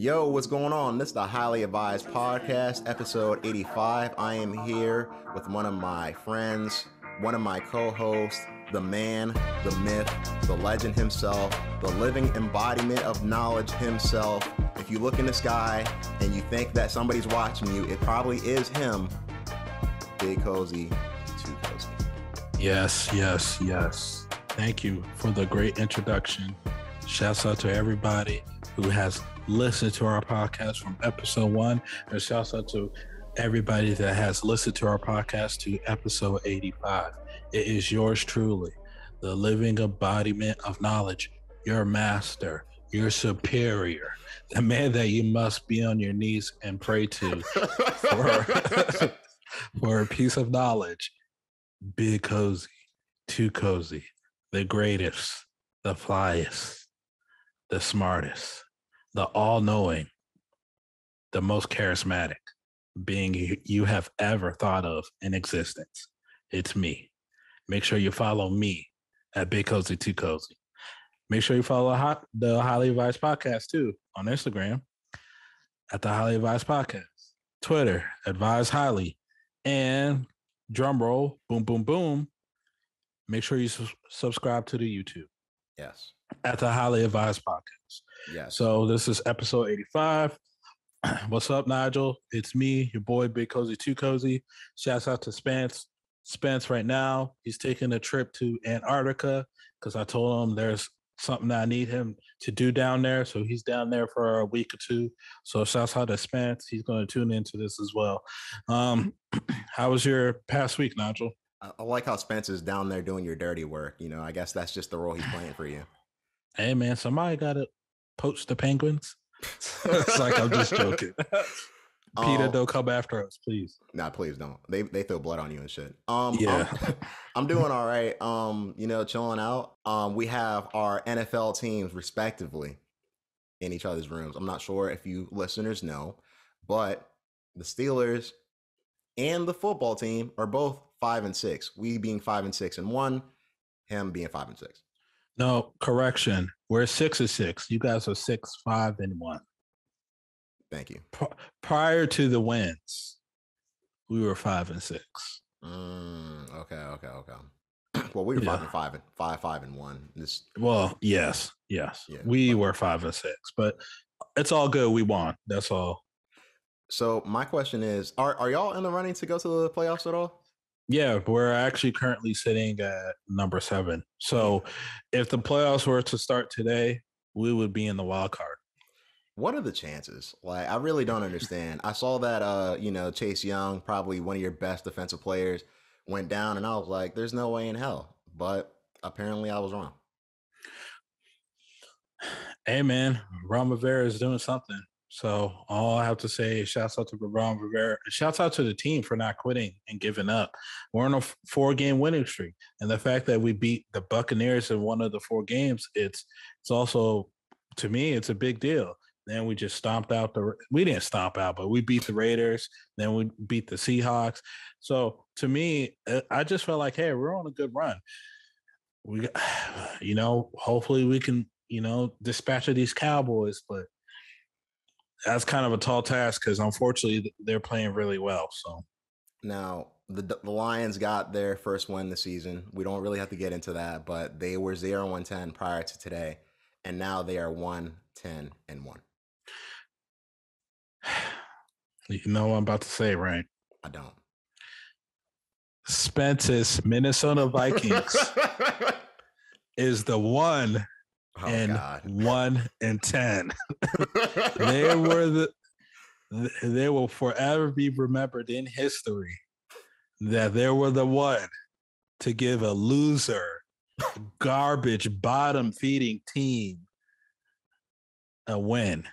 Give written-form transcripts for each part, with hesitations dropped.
Yo, what's going on? This is the Highly Advised Podcast, episode 85. I am here with one of my friends, one of my co-hosts, the man, the myth, the legend himself, the living embodiment of knowledge himself. If you look in the sky and you think that somebody's watching you, it probably is him. Big Cozy, Too Cozy. Yes. Thank you for the great introduction. Shouts out to everybody who has listened to our podcast from episode 1, and shouts out to everybody that has listened to our podcast to episode 85. It is yours truly, the living embodiment of knowledge, your master, your superior, the man that you must be on your knees and pray to for a piece of knowledge. Big Cozy, Too Cozy, the greatest, the flyest, the smartest, the all-knowing, the most charismatic being you have ever thought of in existence. It's me. Make sure you follow me at Big Cozy, Too Cozy. Make sure you follow the Highly Advised Podcast too on Instagram at the Highly Advised Podcast, Twitter, Advise Highly, and drum roll, boom, boom, boom. Make sure you subscribe to the YouTube. Yes. At the Highly Advised Podcast. Yes. So this is episode 85. What's up, Nigel? It's me, your boy, Big Cozy, Too Cozy. Shouts out to Spence. Spence right now, he's taking a trip to Antarctica because I told him there's something that I need him to do down there. So he's down there for a week or two. So shouts out to Spence. He's going to tune into this as well. How was your past week, Nigel? I like how Spence is down there doing your dirty work. You know, I guess that's just the role he's playing for you. Hey, man, somebody got to poach the Penguins. It's like, I'm just joking. Peter, don't come after us, please. Nah, please don't. They throw blood on you and shit. Yeah. I'm doing all right. Chilling out. We have our NFL teams respectively in each other's rooms. I'm not sure if you listeners know, but the Steelers and the football team are both 5-6. We being 5-6-1, him being 5-6. No, correction. We're 6-6. You guys are 6-5-1. Thank you. Prior to the wins, we were 5-6. Okay. Well, we were 5-5 and 5-1. Well, yes. Yeah, we were 5-6, but it's all good. We won. That's all. So my question is, are y'all in the running to go to the playoffs at all? Yeah, we're actually currently sitting at number 7. So if the playoffs were to start today, we would be in the wild card. What are the chances? Like, I really don't understand. I saw that, Chase Young, probably one of your best defensive players, went down, and I was like, there's no way in hell. But apparently I was wrong. Hey, man, Ron Rivera is doing something. So all I have to say is shouts out to Ron Rivera. Shouts out to the team for not quitting and giving up. We're on a 4-game winning streak. And the fact that we beat the Buccaneers in one of the 4 games, it's also, to me, it's a big deal. Then we just we didn't stomp out, but we beat the Raiders. Then we beat the Seahawks. So to me, I just felt like, hey, we're on a good run. We, hopefully we can, dispatch of these Cowboys, but that's kind of a tall task because unfortunately they're playing really well. So now the Lions got their first win this season. We don't really have to get into that, but they were 0-10 prior to today, and now they are 1-10-1. You know what I'm about to say, right? I don't. Spence's Minnesota Vikings is the 1-1-10. They will forever be remembered in history that they were the one to give a loser, garbage, bottom-feeding team a win.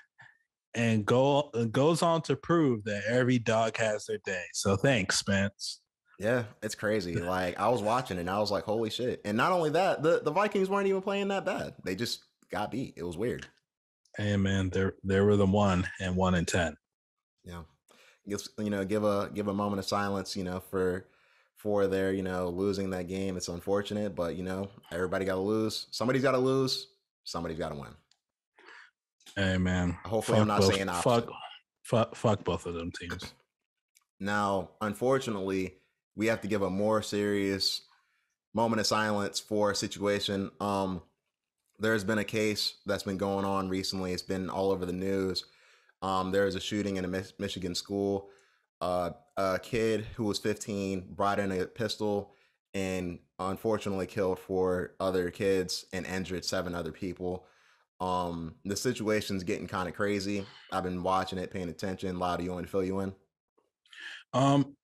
And goes on to prove that every dog has their day. So thanks, Spence. Yeah, it's crazy. Like, I was watching and I was like, holy shit. And not only that, the Vikings weren't even playing that bad. They just got beat. It was weird. Hey, man, they were the 1-1-10. Yeah. Just, give a moment of silence, for their, losing that game. It's unfortunate, but, everybody got to lose. Somebody's got to lose. Somebody's got to win. Hey man, Hopefully, I'm fuck not both. saying opposite. Fuck both of them teams. Now, unfortunately, we have to give a more serious moment of silence for a situation. There's been a case that's been going on recently. It's been all over the news. There was a shooting in a Michigan school. A kid who was 15 brought in a pistol and unfortunately killed 4 other kids and injured 7 other people. The situation's getting kind of crazy. I've been watching it, paying attention. Loud, you want to fill you in? I'm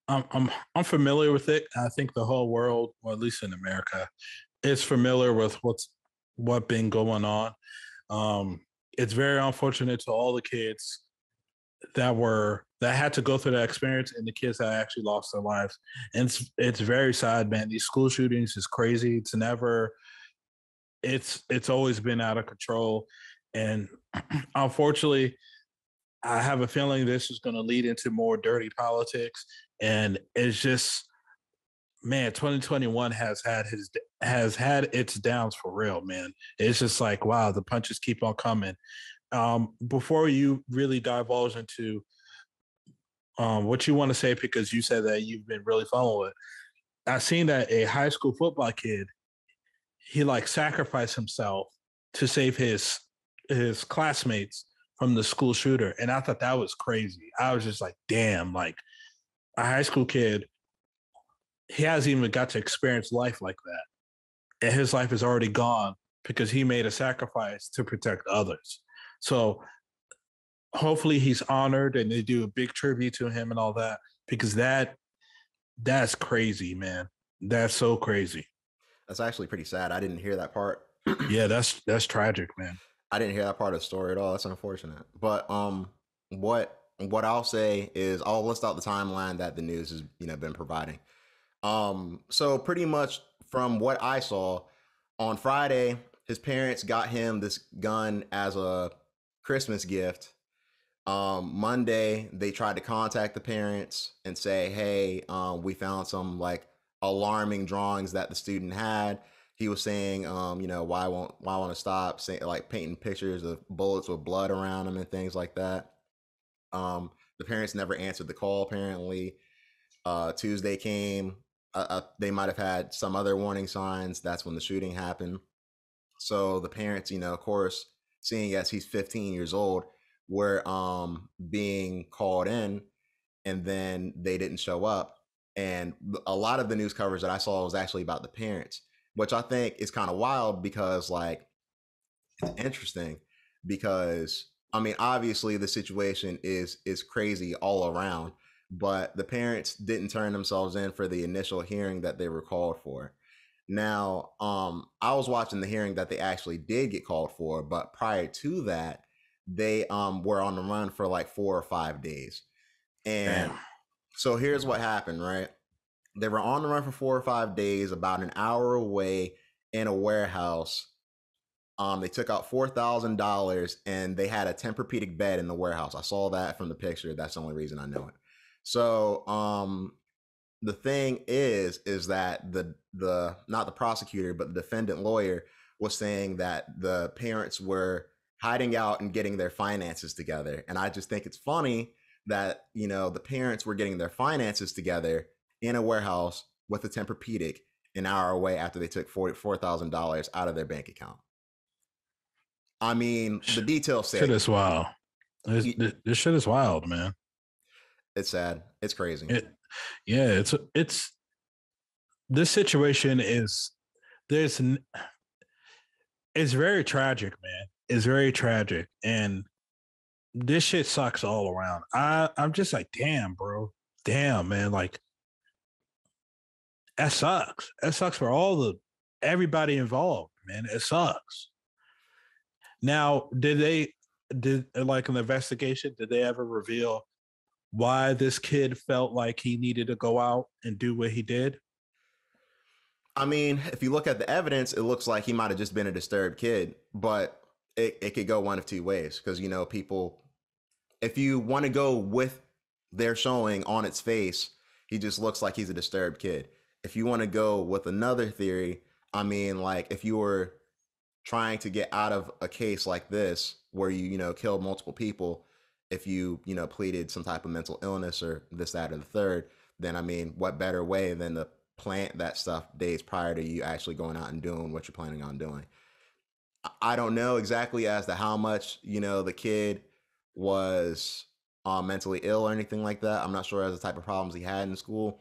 familiar with it. I think the whole world, or at least in America, is familiar with what been going on. It's very unfortunate to all the kids that had to go through that experience and the kids that actually lost their lives. And it's very sad, man. These school shootings is crazy. It's always been out of control. And unfortunately, I have a feeling this is going to lead into more dirty politics. And it's just, man, 2021 has had its downs for real, man. It's just like, wow, the punches keep on coming. Before you really divulge into what you want to say, because you said that you've been really following it, I've seen that a high school football kid, he like sacrificed himself to save his classmates from the school shooter, and I thought that was crazy. I was just like, damn, like a high school kid, he hasn't even got to experience life like that, and his life is already gone because he made a sacrifice to protect others. So hopefully he's honored and they do a big tribute to him and all that, because that's crazy, man. That's so crazy. That's actually pretty sad. I didn't hear that part. Yeah, that's tragic, man. I didn't hear that part of the story at all. That's unfortunate. But what I'll say is I'll list out the timeline that the news has been providing. So pretty much from what I saw on Friday, his parents got him this gun as a Christmas gift. Monday, they tried to contact the parents and say, "Hey, we found some like alarming drawings that the student had." He was saying, why want to stop, saying like painting pictures of bullets with blood around them and things like that. The parents never answered the call. Apparently, Tuesday came. They might have had some other warning signs. That's when the shooting happened. So the parents, of course, seeing as he's 15 years old, were being called in, and then they didn't show up. And a lot of the news coverage that I saw was actually about the parents, which I think is kind of wild because, like, it's interesting because I mean, obviously the situation is crazy all around, but the parents didn't turn themselves in for the initial hearing that they were called for. Now, I was watching the hearing that they actually did get called for, but prior to that, they were on the run for like 4 or 5 days. And Damn. so here's what happened, right? They were on the run for 4 or 5 days, about an hour away in a warehouse. They took out $4,000 and they had a Tempur-Pedic bed in the warehouse. I saw that from the picture. That's the only reason I know it. So the thing is that the not the prosecutor but the defendant lawyer was saying that the parents were hiding out and getting their finances together. And I just think it's funny that the parents were getting their finances together in a warehouse with a Tempur-Pedic an hour away after they took $44,000 out of their bank account. I mean, the details say Shit is wild. This shit is wild, man. It's sad. It's crazy. It's this situation is there's it's very tragic, man. It's very tragic, and this shit sucks all around. I'm just like, damn, bro, damn, man, like that sucks. That sucks for everybody involved, man. It sucks. Now, did like an investigation? Did they ever reveal why this kid felt like he needed to go out and do what he did? I mean, if you look at the evidence, it looks like he might have just been a disturbed kid, but it could go one of two ways because, people, if you want to go with their showing on its face, he just looks like he's a disturbed kid. If you want to go with another theory, I mean, like if you were trying to get out of a case like this where you know, killed multiple people, if you know, pleaded some type of mental illness or this, that, or the third, then I mean, what better way than to plant that stuff days prior to you actually going out and doing what you're planning on doing? I don't know exactly as to how much, you know, the kid was mentally ill or anything like that. I'm not sure as the type of problems he had in school.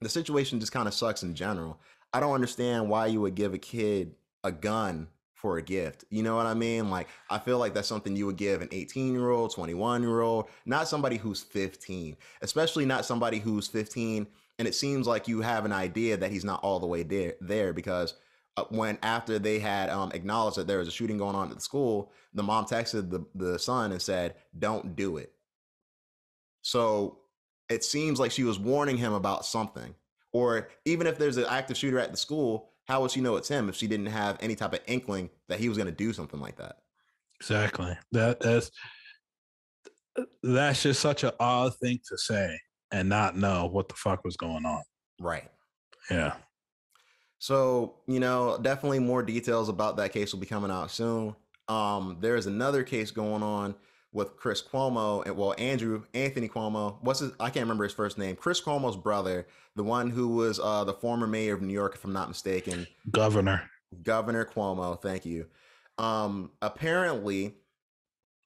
The situation just kind of sucks in general. I don't understand why you would give a kid a gun for a gift. You know what I mean? Like, I feel like that's something you would give an 18-year-old, 21-year-old, not somebody who's 15, especially not somebody who's 15. And it seems like you have an idea that he's not all the way there because when after they had acknowledged that there was a shooting going on at the school, the mom texted the son and said, "Don't do it." So it seems like she was warning him about something. Or even if there's an active shooter at the school, how would she know it's him if she didn't have any type of inkling that he was going to do something like that? Exactly. That's just such an odd thing to say and not know what the fuck was going on. Right. Yeah. So, you know, definitely more details about that case will be coming out soon. There's another case going on with Chris Cuomo and Anthony Cuomo. I can't remember his first name. Chris Cuomo's brother, the one who was the former mayor of New York, if I'm not mistaken. Governor Cuomo. Thank you. Apparently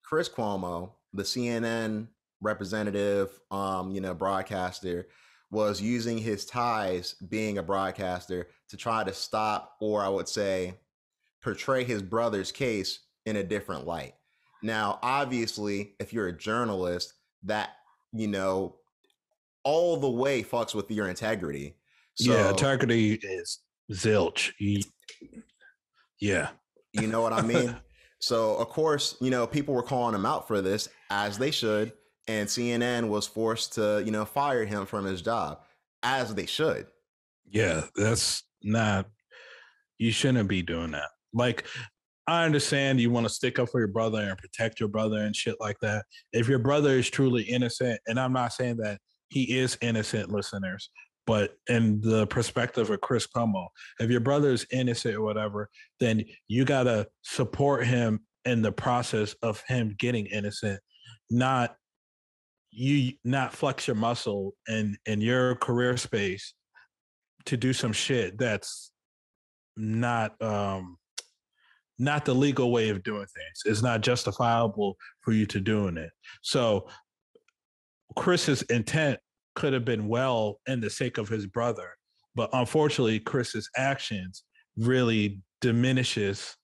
Chris Cuomo, the CNN representative, you know, broadcaster, was using his ties being a broadcaster to try to stop, or I would say portray his brother's case in a different light. Now, obviously, if you're a journalist, that, you know, all the way fucks with your integrity. So, yeah, integrity is zilch. Yeah. You know what I mean? So, of course, you know, people were calling him out for this, as they should. And CNN was forced to, you know, fire him from his job, as they should. Yeah, that's not, you shouldn't be doing that. Like, I understand you want to stick up for your brother and protect your brother and shit like that. If your brother is truly innocent, and I'm not saying that he is innocent, listeners, but in the perspective of Chris Cuomo, if your brother is innocent or whatever, then you got to support him in the process of him getting innocent, not flex your muscle in your career space to do some shit that's not the legal way of doing things. It's not justifiable for you to doing it. So Chris's intent could have been well in the sake of his brother, but unfortunately Chris's actions really diminishes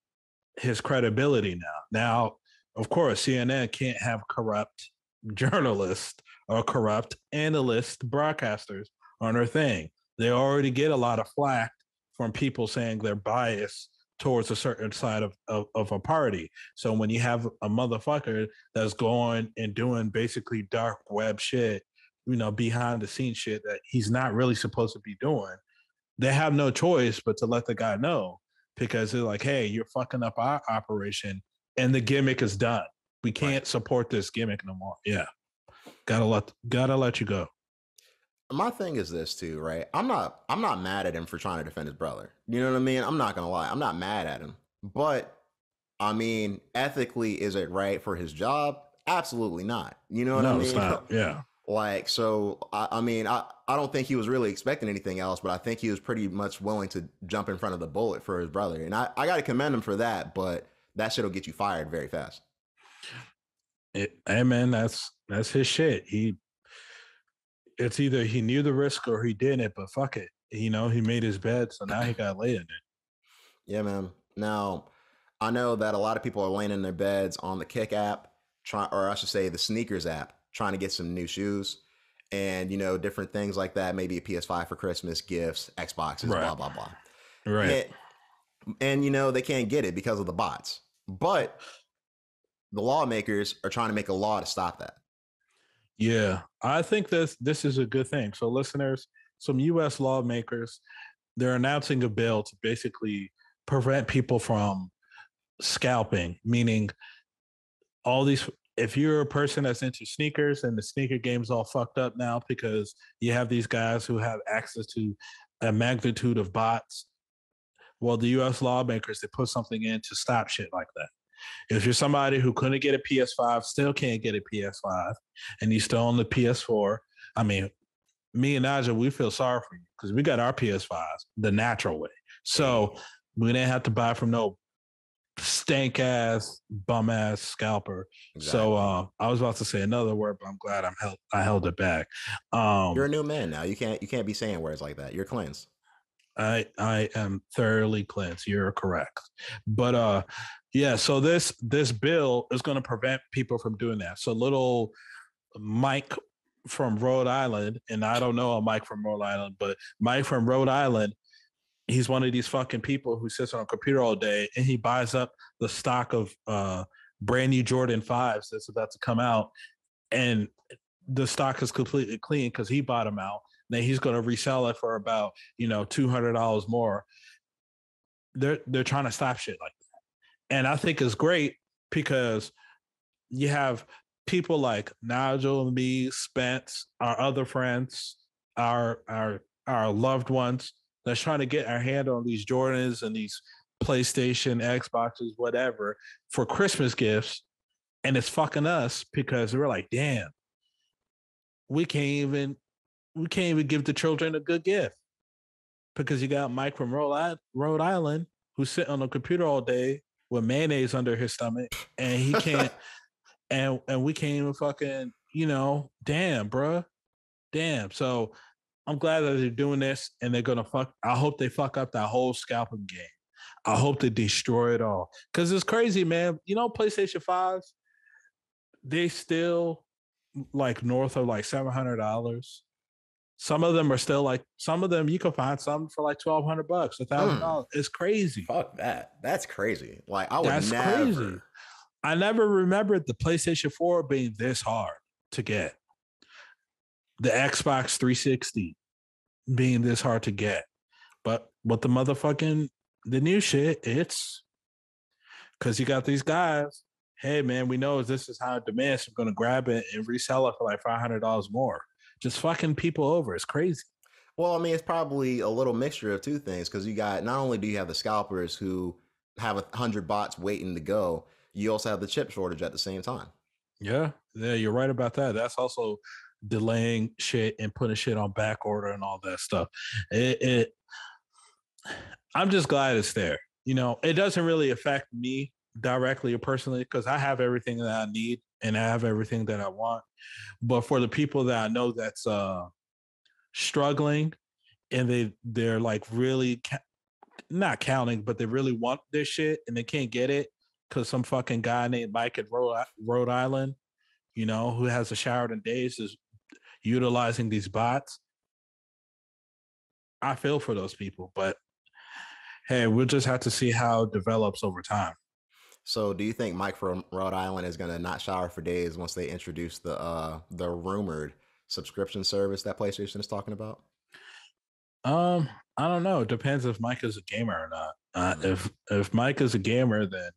his credibility now. Now, of course, CNN can't have corrupt journalists or corrupt analyst broadcasters on their thing. They already get a lot of flack from people saying they're biased towards a certain side of a party. So when you have a motherfucker that's going and doing basically dark web shit, you know, behind the scenes shit that he's not really supposed to be doing, they have no choice but to let the guy know, because they're like, hey, you're fucking up our operation and the gimmick is done. We can't support this gimmick no more. Yeah. Gotta let you go. My thing is this too, right? I'm not mad at him for trying to defend his brother. You know what I mean? I'm not gonna lie. I'm not mad at him. But I mean, ethically, is it right for his job? Absolutely not. You know what I mean? It's not. Yeah. Like, so I mean, I don't think he was really expecting anything else, but I think he was pretty much willing to jump in front of the bullet for his brother. And I gotta commend him for that, but that shit'll get you fired very fast. Hey man, that's his shit. It's either he knew the risk or he didn't, but fuck it. You know, he made his bed, so now he got laid in it. Yeah, man. Now, I know that a lot of people are laying in their beds on the Kick app, or I should say the Sneakers app, trying to get some new shoes and, you know, different things like that. Maybe a PS5 for Christmas, gifts, Xboxes, right. Blah, blah, blah. Right. And, you know, they can't get it because of the bots. But the lawmakers are trying to make a law to stop that. Yeah, I think this is a good thing. So listeners, some U.S. lawmakers, they're announcing a bill to basically prevent people from scalping, meaning all these, if you're a person that's into sneakers and the sneaker game's all fucked up now because you have these guys who have access to a magnitude of bots, Well, the U.S. lawmakers, they put something in to stop shit like that. If you're somebody who couldn't get a PS5, still can't get a PS5, and you still own the PS4, I mean, me and Naja, we feel sorry for you because we got our PS5s the natural way. So we didn't have to buy from no stank ass, bum ass scalper. Exactly. So I was about to say another word, but I'm glad I held it back. You're a new man now. You can't be saying words like that. You're cleansed. I am thoroughly cleansed. You're correct. But yeah, so this bill is going to prevent people from doing that. So little Mike from Rhode Island, and I don't know a Mike from Rhode Island, but Mike from Rhode Island, he's one of these fucking people who sits on a computer all day and he buys up the stock of brand new Jordan 5s that's about to come out, and the stock is completely clean because he bought them out. Then he's going to resell it for about $200 more. They're trying to stop shit like that, and I think it's great because you have people like Nigel and me, Spence, our other friends, our loved ones that's trying to get our hand on these Jordans and these PlayStation, Xboxes, whatever for Christmas gifts, and it's fucking us because we're like, damn, we can't even give the children a good gift because you got Mike from Rhode Island who's sitting on a computer all day with mayonnaise under his stomach, and he can't, and we can't even fucking, damn, bro, damn. So I'm glad that they're doing this, and they're gonna fuck. I hope they fuck up that whole scalping game. I hope they destroy it all because it's crazy, man. PlayStation 5s, they still like north of like $700. Some of them are still like, some of them you can find some for like $1,200, $1,000. It's crazy. Fuck that. That's crazy. Like I would That's never. crazy. I never remembered the PlayStation 4 being this hard to get. The Xbox 360 being this hard to get. But the new shit, it's because you got these guys. Hey man, we know this is how it demands. I'm going to grab it and resell it for like $500 more. Just fucking people over. It's crazy. Well, I mean, it's probably a little mixture of two things because you got, not only do you have the scalpers who have 100 bots waiting to go, you also have the chip shortage at the same time. Yeah, you're right about that. That's also delaying shit and putting shit on back order and all that stuff. I'm just glad it's there. It doesn't really affect me directly or personally because I have everything that I need and I have everything that I want. But for the people that I know that's struggling and they're like really not counting, but they really want this shit and they can't get it because some fucking guy named Mike at Rhode Island, who has a shower in days is utilizing these bots. I feel for those people, but hey, we'll just have to see how it develops over time. So do you think Mike from Rhode Island is going to not shower for days once they introduce the rumored subscription service that PlayStation is talking about? I don't know. It depends if Mike is a gamer or not. If Mike is a gamer, then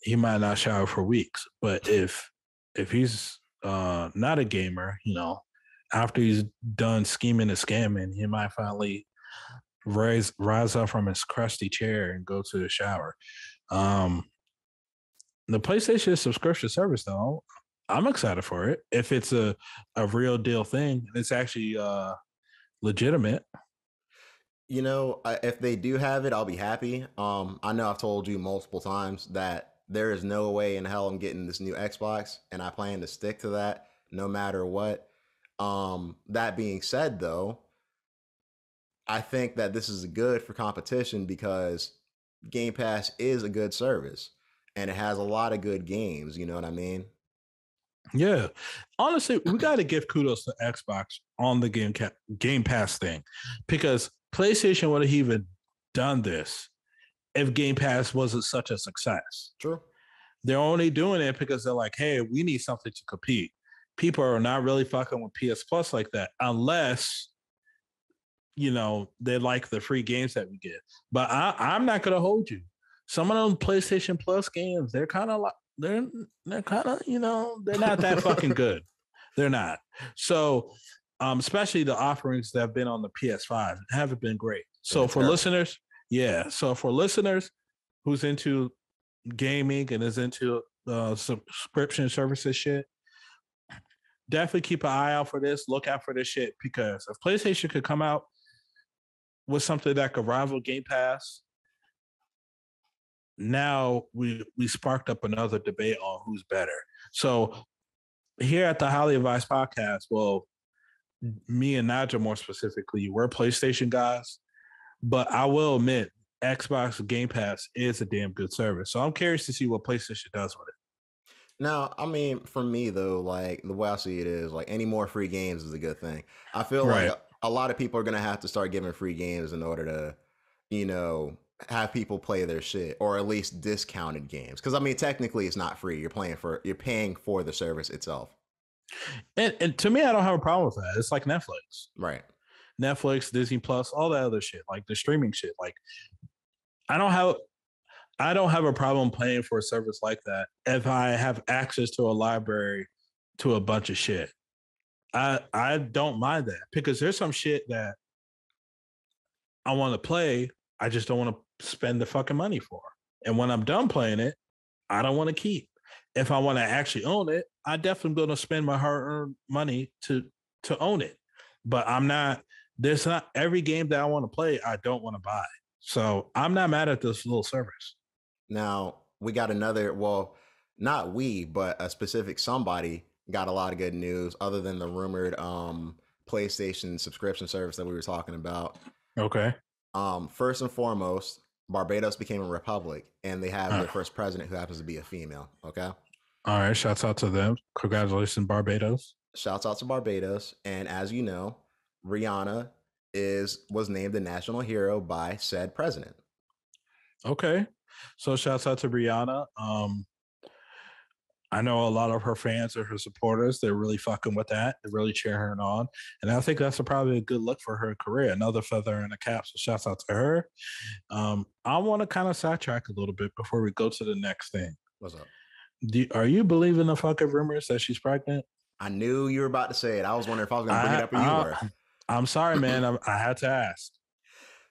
he might not shower for weeks. But if he's not a gamer, after he's done scheming and scamming, he might finally rise up from his crusty chair and go to the shower. The PlayStation subscription service, though, I'm excited for it. If it's a real deal thing, it's actually legitimate. If they do have it, I'll be happy. I know I've told you multiple times that there is no way in hell I'm getting this new Xbox, and I plan to stick to that no matter what. That being said, though, I think that this is good for competition because Game Pass is a good service and it has a lot of good games. You know what I mean? Yeah. Honestly, we got to give kudos to Xbox on the Game Pass thing because PlayStation would have even done this if Game Pass wasn't such a success. True. They're only doing it because they're like, hey, we need something to compete. People are not really fucking with PS Plus like that unless, they like the free games that we get. But I'm not going to hold you. Some of them PlayStation Plus games, they're kind of like, they're kind of, they're not that fucking good. They're not. So, especially the offerings that have been on the PS5 haven't been great. So for listeners, Yeah. So for listeners who's into gaming and is into subscription services shit, definitely keep an eye out for this. Look out for this shit because if PlayStation could come out with something that could rival Game Pass, now we sparked up another debate on who's better. So here at the Highly Advised Podcast, well, me and Nigel more specifically, we're PlayStation guys, but I will admit Xbox Game Pass is a damn good service. So I'm curious to see what PlayStation does with it. Now, I mean, for me though, like the way I see it is like any more free games is a good thing. I feel like Right. a lot of people are gonna have to start giving free games in order to, you know, have people play their shit or at least discounted games. Because I mean, technically, it's not free. You're paying for the service itself. And to me, I don't have a problem with that. It's like Netflix. Right. Netflix, Disney Plus, all that other shit, like the streaming shit. Like I don't have a problem paying for a service like that if I have access to a library to a bunch of shit. I don't mind that because there's some shit that I want to play. I just don't want to spend the fucking money for. And when I'm done playing it, I don't want to keep. If I want to actually own it, I definitely going to spend my hard-earned money to own it. But I'm not. There's not every game that I want to play. I don't want to buy. So I'm not mad at this little service. Now we got another. Well, not we, but a specific somebody got a lot of good news other than the rumored PlayStation subscription service that we were talking about. Okay. First and foremost, Barbados became a republic, and they have their first president who happens to be a female. Okay. All right. Shouts out to them. Congratulations, Barbados. Shouts out to Barbados, and as you know, Rihanna was named the national hero by said president. Okay. So shouts out to Rihanna. I know a lot of her fans or her supporters, they're really fucking with that. They're really cheering her on. And I think that's probably a good look for her career. Another feather in the cap. So shouts out to her. I want to kind of sidetrack a little bit before we go to the next thing. What's up? Are you believing the fucking rumors that she's pregnant? I knew you were about to say it. I was wondering if I was going to bring it up or you were. I'm sorry, man. I had to ask.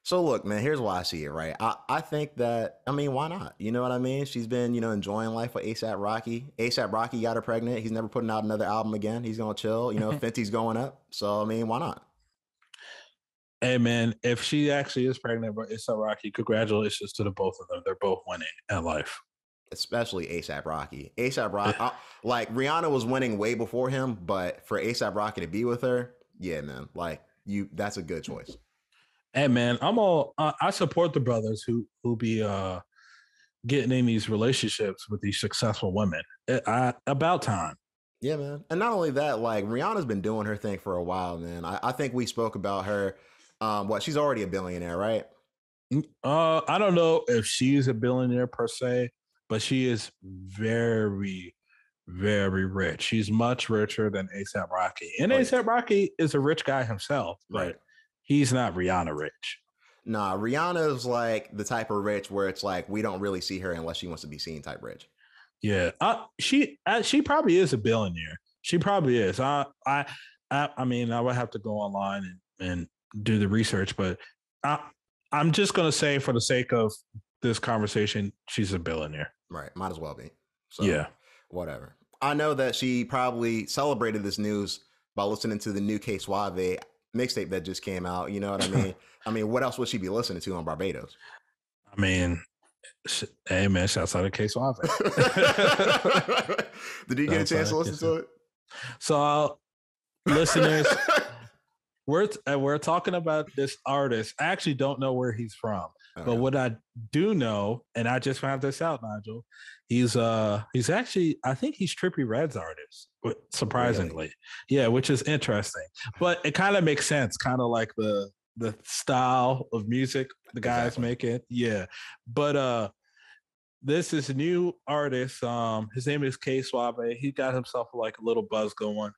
So look, man, here's why I see it, right? I think that, I mean, why not? You know what I mean? She's been, enjoying life with A$AP Rocky. A$AP Rocky got her pregnant. He's never putting out another album again. He's going to chill. Fenty's going up. So, I mean, why not? Hey, man, if she actually is pregnant with A$AP Rocky, congratulations to the both of them. They're both winning at life. Especially A$AP Rocky. A$AP Rocky, like Rihanna was winning way before him, but for A$AP Rocky to be with her, yeah, man, like that's a good choice. Hey man, I support the brothers who be getting in these relationships with these successful women. About time. Yeah, man. And not only that, like Rihanna's been doing her thing for a while, man. I think we spoke about her. She's already a billionaire, right? I don't know if she's a billionaire per se, but she is very, very rich. She's much richer than A$AP Rocky. And A$AP Rocky is a rich guy himself, but right. He's not Rihanna rich. Nah, Rihanna's like the type of rich where it's like we don't really see her unless she wants to be seen type rich. Yeah, she probably is a billionaire. She probably is. I mean, I would have to go online and do the research, but I'm just gonna say for the sake of this conversation, she's a billionaire. Right, might as well be. So, yeah, whatever. I know that she probably celebrated this news by listening to the new Suave mixtape that just came out. You know what I mean? I mean, what else would she be listening to on Barbados? I mean, hey man, shouts out to Suave. Did you get a chance to listen to it? So, listeners, we're talking about this artist. I actually don't know where he's from, but what I do know, and I just found this out, Nigel, he's actually, I think he's Trippie Redd's artist, surprisingly. Really? Yeah, which is interesting. But it kind of makes sense, kind of like the style of music the guy's making. Yeah. But this is a new artist. His name is Suave. He got himself like a little buzz going,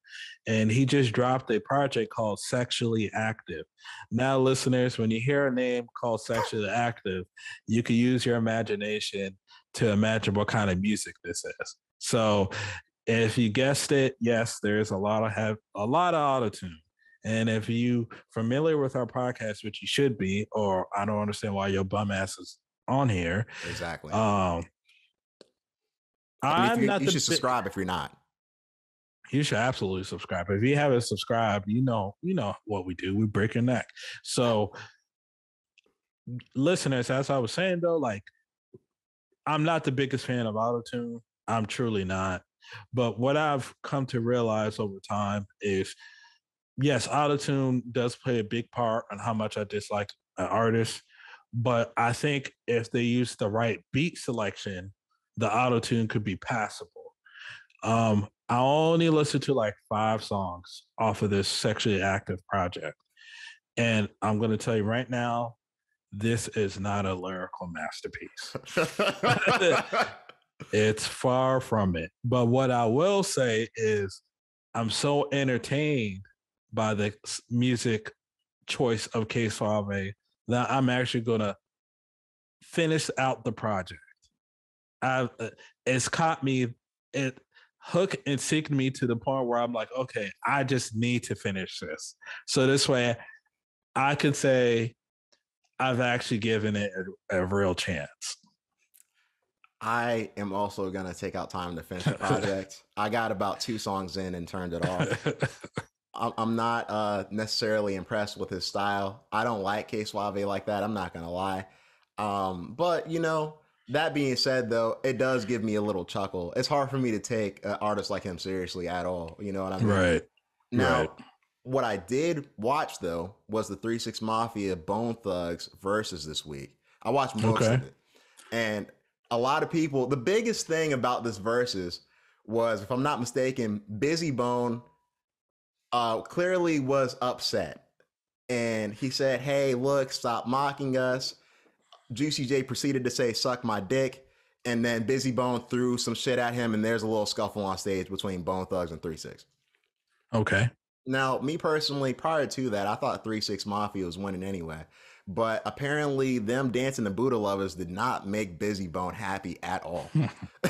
and he just dropped a project called Sexually Active. Now, listeners, when you hear a name called Sexually Active, you can use your imagination to imagine what kind of music this is. So if you guessed it, yes, there's a lot of autotune. And if you familiar with our podcast, which you should be, or I don't understand why your bum ass is on here. Exactly. I'm not you the should subscribe if you're not. You should absolutely subscribe. If you haven't subscribed, you know what we do. We break your neck. So, listeners, as I was saying though, like I'm not the biggest fan of autotune. I'm truly not. But what I've come to realize over time is, yes, autotune does play a big part in how much I dislike an artist. But I think if they use the right beat selection, the autotune could be passable. I only listened to like 5 songs off of this sexually active project. And I'm going to tell you right now, this is not a lyrical masterpiece. It's far from it. But what I will say is I'm so entertained by the music choice of K Suave that I'm actually going to finish out the project. It's caught me, it hook and seek me to the point where I'm like, okay, I just need to finish this. So this way I can say I've actually given it a real chance. I am also going to take out time to finish the project. I got about 2 songs in and turned it off. I'm not necessarily impressed with his style. I don't like K Suave like that. I'm not going to lie. But, you know, that being said, though, it does give me a little chuckle. It's hard for me to take an artist like him seriously at all. You know what I mean? Right. Now, right. What I did watch, though, was the 3 6 Mafia Bone Thugs versus this week. I watched most of it. And a lot of people, the biggest thing about this versus was, if I'm not mistaken, Busy Bone clearly was upset. And he said, hey, look, stop mocking us. Juicy J proceeded to say, suck my dick. And then Busy Bone threw some shit at him, and there's a little scuffle on stage between Bone Thugs and 3 6. Okay. Now, me personally, prior to that, I thought 3 6 Mafia was winning anyway. But apparently, them dancing to Buddha Lovers did not make Busy Bone happy at all.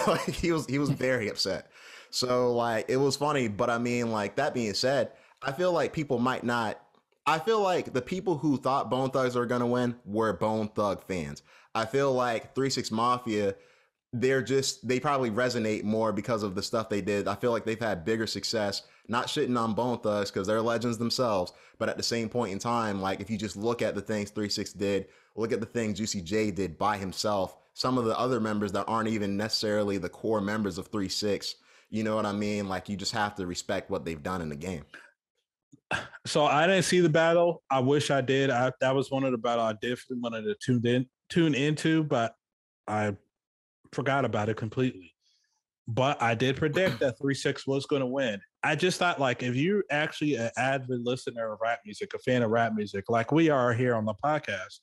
Like, he was very upset. So, like, it was funny. But I mean, like, that being said, I feel like people might not. I feel like the people who thought Bone Thugs were going to win were Bone Thug fans. I feel like 3 6 Mafia, they probably resonate more because of the stuff they did. I feel like they've had bigger success, not shitting on Bone Thugs because they're legends themselves. But at the same point in time, like, if you just look at the things 3 6 did, look at the things Juicy J did by himself, some of the other members that aren't even necessarily the core members of 3 6, you know what I mean? Like, you just have to respect what they've done in the game. So I didn't see the battle. I wish I did. That was one of the battles I definitely wanted to tune into, but I forgot about it completely. But I did predict that 3 6 was going to win. I just thought, like, if you're actually an avid listener of rap music, a fan of rap music, like we are here on the podcast,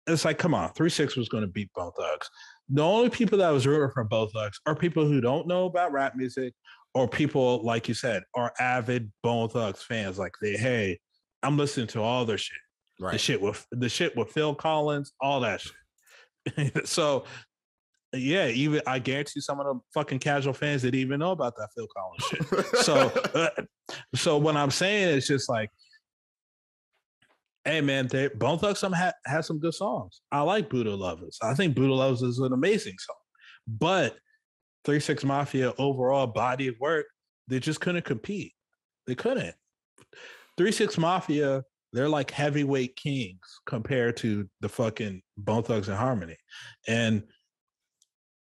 it's like, come on, 3 6 was going to beat Bone Thugs. The only people that was rooting for Bone Thugs are people who don't know about rap music, or people, like you said, are avid Bone Thugs fans. Like, hey, I'm listening to all their shit. Right. The shit with Phil Collins, all that shit. So, yeah, even I guarantee some of the fucking casual fans didn't even know about that Phil Collins shit. So what I'm saying is just like, hey man, Bone Thugs has some good songs. I like Buddha Lovers. I think Buddha Lovers is an amazing song. But 3 6 Mafia overall body of work, they just couldn't compete. They couldn't. 3 6 Mafia, they're like heavyweight kings compared to the fucking Bone Thugs and Harmony. And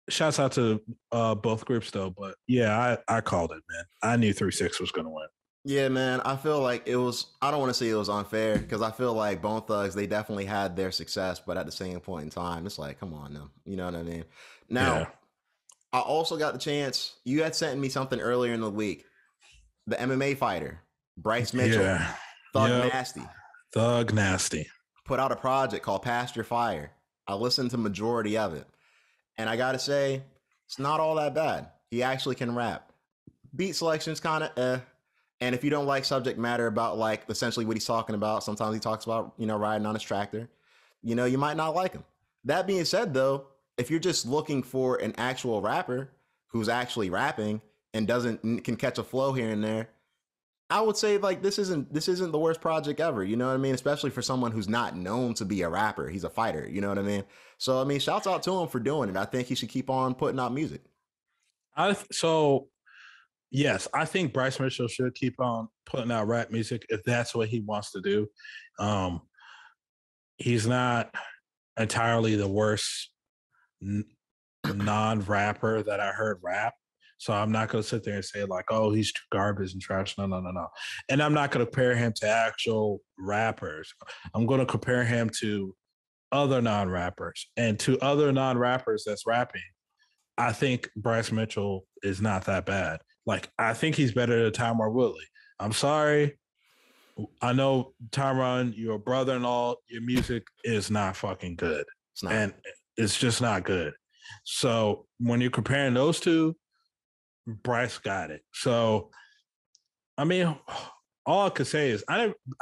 shouts out to both groups though. But yeah, I called it, man. I knew 3 6 was going to win. Yeah, man. I feel like it was, I don't want to say it was unfair, because I feel like Bone Thugs, they definitely had their success, but at the same point in time, it's like, come on now. You know what I mean? Now, yeah. I also got the chance. You had sent me something earlier in the week. The MMA fighter, Bryce Mitchell, Thug Nasty, put out a project called Past Your Fire. I listened to majority of it, and I gotta say, it's not all that bad. He actually can rap. Beat selection's kind of and if you don't like subject matter about, like, essentially what he's talking about, sometimes he talks about, you know, riding on his tractor, you know, you might not like him. That being said, though, if you're just looking for an actual rapper who's actually rapping and can catch a flow here and there, I would say like this isn't the worst project ever. You know what I mean? Especially for someone who's not known to be a rapper. He's a fighter. You know what I mean? So I mean, shouts out to him for doing it. I think he should keep on putting out music. Yes, I think Bryce Mitchell should keep on putting out rap music if that's what he wants to do. He's not entirely the worst non-rapper that I heard rap. So I'm not going to sit there and say like, oh, he's garbage and trash. No. And I'm not going to compare him to actual rappers. I'm going to compare him to other non-rappers. And to other non-rappers that's rapping, I think Bryce Mitchell is not that bad. Like, I think he's better than Tyron Woodley. I'm sorry. I know, Tyron, you're a brother and all. Your music is not fucking good. It's not. And it's just not good. So when you're comparing those two, Bryce got it. So, I mean, all I could say is,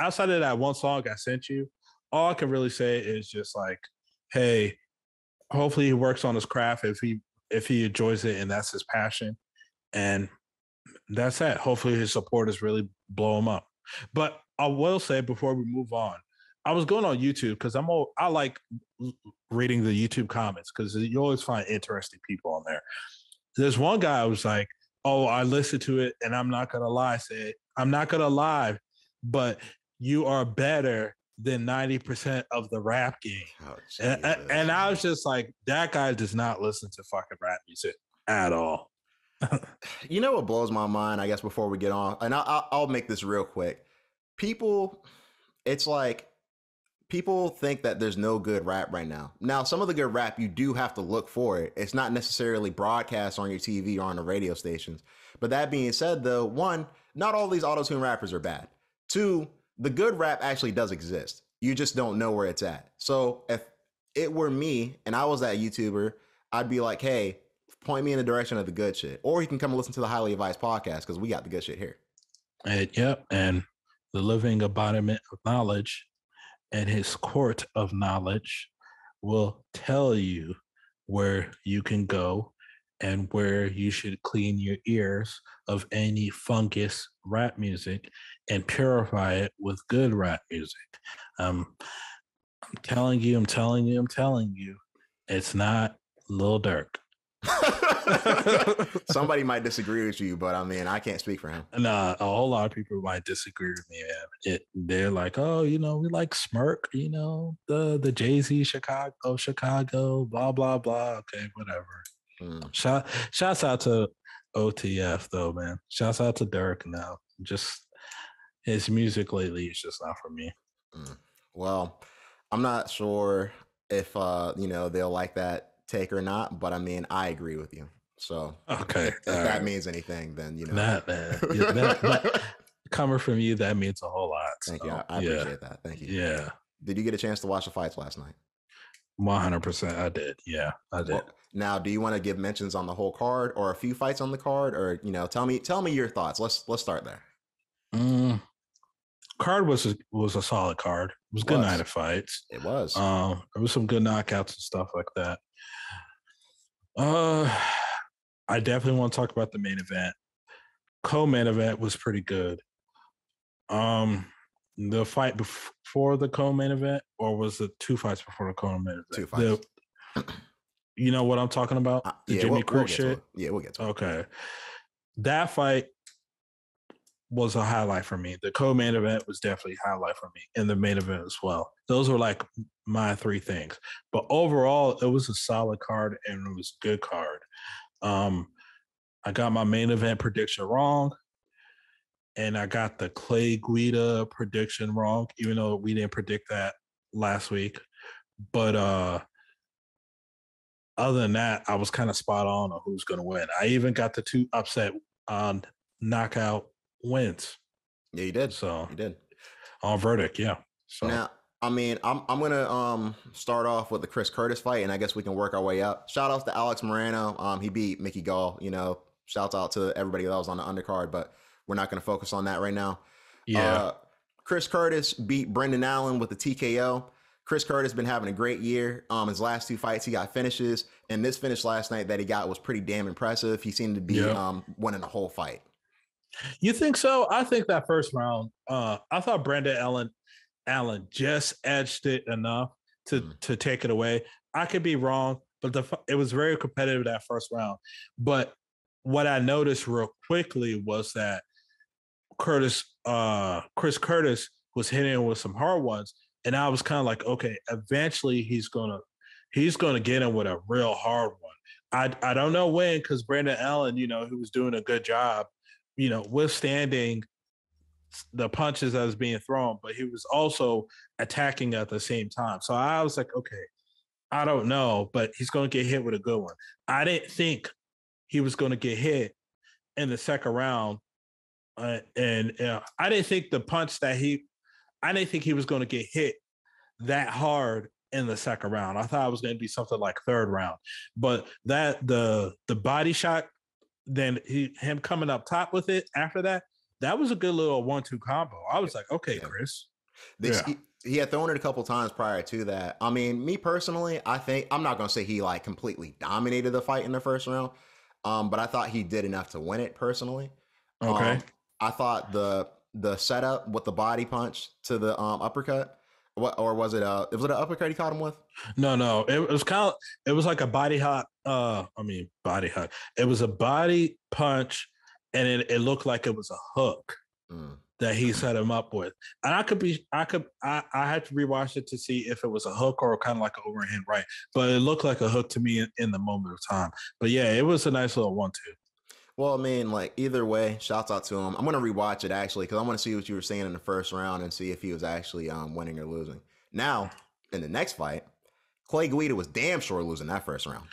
outside of that one song I sent you, all I can really say is just like, hey, hopefully he works on his craft if he enjoys it and that's his passion. And that's it. Hopefully his supporters really blow him up. But I will say before we move on, I was going on YouTube because I like reading the YouTube comments because you always find interesting people on there. There's one guy who was like, oh, I listened to it and I'm not going to lie, but you are better than 90% of the rap game. Oh, and I was just like, that guy does not listen to fucking rap music at all. You know what blows my mind, I guess, before we get on, and I'll make this real quick. It's like people think that there's no good rap right now. Now, some of the good rap, you do have to look for it. It's not necessarily broadcast on your TV or on the radio stations. But that being said, though, one, not all these auto-tune rappers are bad. Two, the good rap actually does exist. You just don't know where it's at. So if it were me and I was that YouTuber, I'd be like, hey, point me in the direction of the good shit. Or you can come and listen to the Highly Advised podcast because we got the good shit here. And the living embodiment of knowledge and his court of knowledge will tell you where you can go and where you should clean your ears of any fungus rap music and purify it with good rap music. I'm telling you, it's not Lil Durk. Somebody might disagree with you, but I mean, I can't speak for him. Nah, a whole lot of people might disagree with me, man. They're like, oh, we like Smirk, the Jay-Z Chicago, blah, blah, blah. Okay, whatever. Shouts out to OTF though, man. Shouts out to Durk now. Just his music lately is just not for me. Well, I'm not sure if they'll like that take or not, but I mean, I agree with you. So okay, if that means anything, then that, man. That, coming from you, that means a whole lot. Thank you. I appreciate that. Thank you. Yeah. Did you get a chance to watch the fights last night? 100%. I did. Yeah, I did. Well, now, do you want to give mentions on the whole card or a few fights on the card, or tell me your thoughts. Let's start there. Card was a solid card. It was a good night of fights. It was. There was some good knockouts and stuff like that. I definitely want to talk about the main event. Co-main event was pretty good. The fight before the co-main event, or was it two fights before the co-main event? Two fights. You know what I'm talking about? The Jimmy Crute shit? Yeah, we'll get to it. Okay. That fight was a highlight for me. The co-main event was definitely a highlight for me, and the main event as well. Those were like my three things. But overall, it was a solid card, and it was a good card. I got my main event prediction wrong, and I got the Clay Guida prediction wrong, even though we didn't predict that last week. But other than that, I was kind of spot on who's going to win. I even got the two upset knockout wins. Yeah, you did. So you did on verdict. Yeah. So now, I mean, I'm gonna start off with the Chris Curtis fight, and I guess we can work our way up. Shout out to Alex Moreno. He beat Mickey Gall. Shouts out to everybody that was on the undercard, but we're not gonna focus on that right now. Yeah. Chris Curtis beat Brendan Allen with the TKO. Chris Curtis been having a great year. His last two fights, he got finishes, and this finish last night that he got was pretty damn impressive. He seemed to be winning the whole fight. You think so? I think that first round, I thought Brandon Allen just edged it enough to take it away. I could be wrong, but it was very competitive that first round. But what I noticed real quickly was that Chris Curtis was hitting with some hard ones, and I was kind of like, okay, eventually he's gonna get him with a real hard one. I don't know when, because Brandon Allen, he was doing a good job, withstanding the punches that was being thrown, but he was also attacking at the same time. So I was like, okay, I don't know, but he's going to get hit with a good one. I didn't think he was going to get hit in the second round. I didn't think I didn't think he was going to get hit that hard in the second round. I thought it was going to be something like third round, but that the body shot, then him coming up top with it after that was a good little 1-2 combo. I was like, okay, yeah. Chris. He had thrown it a couple times prior to that. I mean, me personally, I think I'm not going to say he like completely dominated the fight in the first round, but I thought he did enough to win it personally. Okay. I thought the setup with the body punch to the uppercut, was it an uppercut he caught him with? No. It was like a body hot. Body hot. It was a body punch, and it looked like it was a hook that he set him up with. And I had to rewatch it to see if it was a hook or kind of like an overhand right. But it looked like a hook to me in the moment of time. But yeah, it was a nice little 1-2. Well, I mean, like either way, shouts out to him. I'm going to rewatch it actually, because I want to see what you were saying in the first round and see if he was actually winning or losing. Now, in the next fight, Clay Guida was damn sure losing that first round.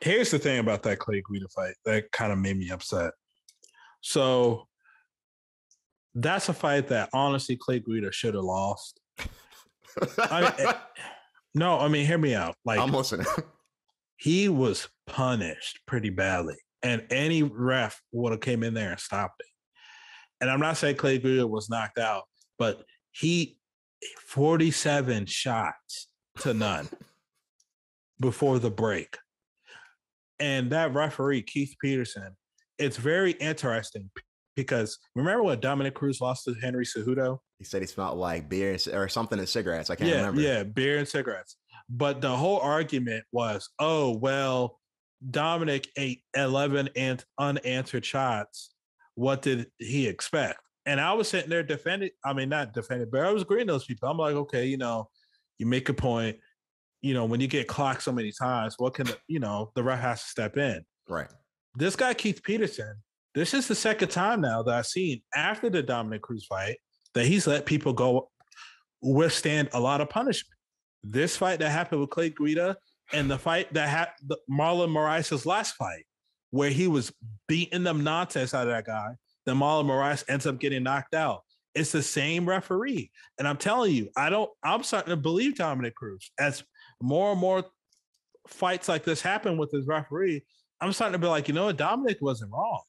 Here's the thing about that Clay Guida fight that kind of made me upset. So that's a fight that honestly Clay Guida should have lost. Hear me out. Like, I'm listening. He was punished pretty badly, and any ref would have came in there and stopped it. And I'm not saying Clay Guida was knocked out, but he 47 shots to none before the break. And that referee, Keith Peterson, it's very interesting because remember when Dominic Cruz lost to Henry Cejudo? He said he smelled like beer or something and cigarettes. I can't remember. Yeah, beer and cigarettes. But the whole argument was, oh, well, Dominic ate 11 unanswered shots. What did he expect? And I was sitting there not defending, but I was agreeing to those people. I'm like, okay, you make a point. When you get clocked so many times, what can the ref has to step in. Right. This guy, Keith Peterson, this is the second time now that I've seen after the Dominic Cruz fight that he's let people go withstand a lot of punishment. This fight that happened with Clay Guida and the fight that happened, Marlon Moraes' last fight, where he was beating them nonsense out of that guy, then Marlon Moraes ends up getting knocked out. It's the same referee. And I'm telling you, I'm starting to believe Dominic Cruz. As more and more fights like this happen with his referee, I'm starting to be like, Dominic wasn't wrong.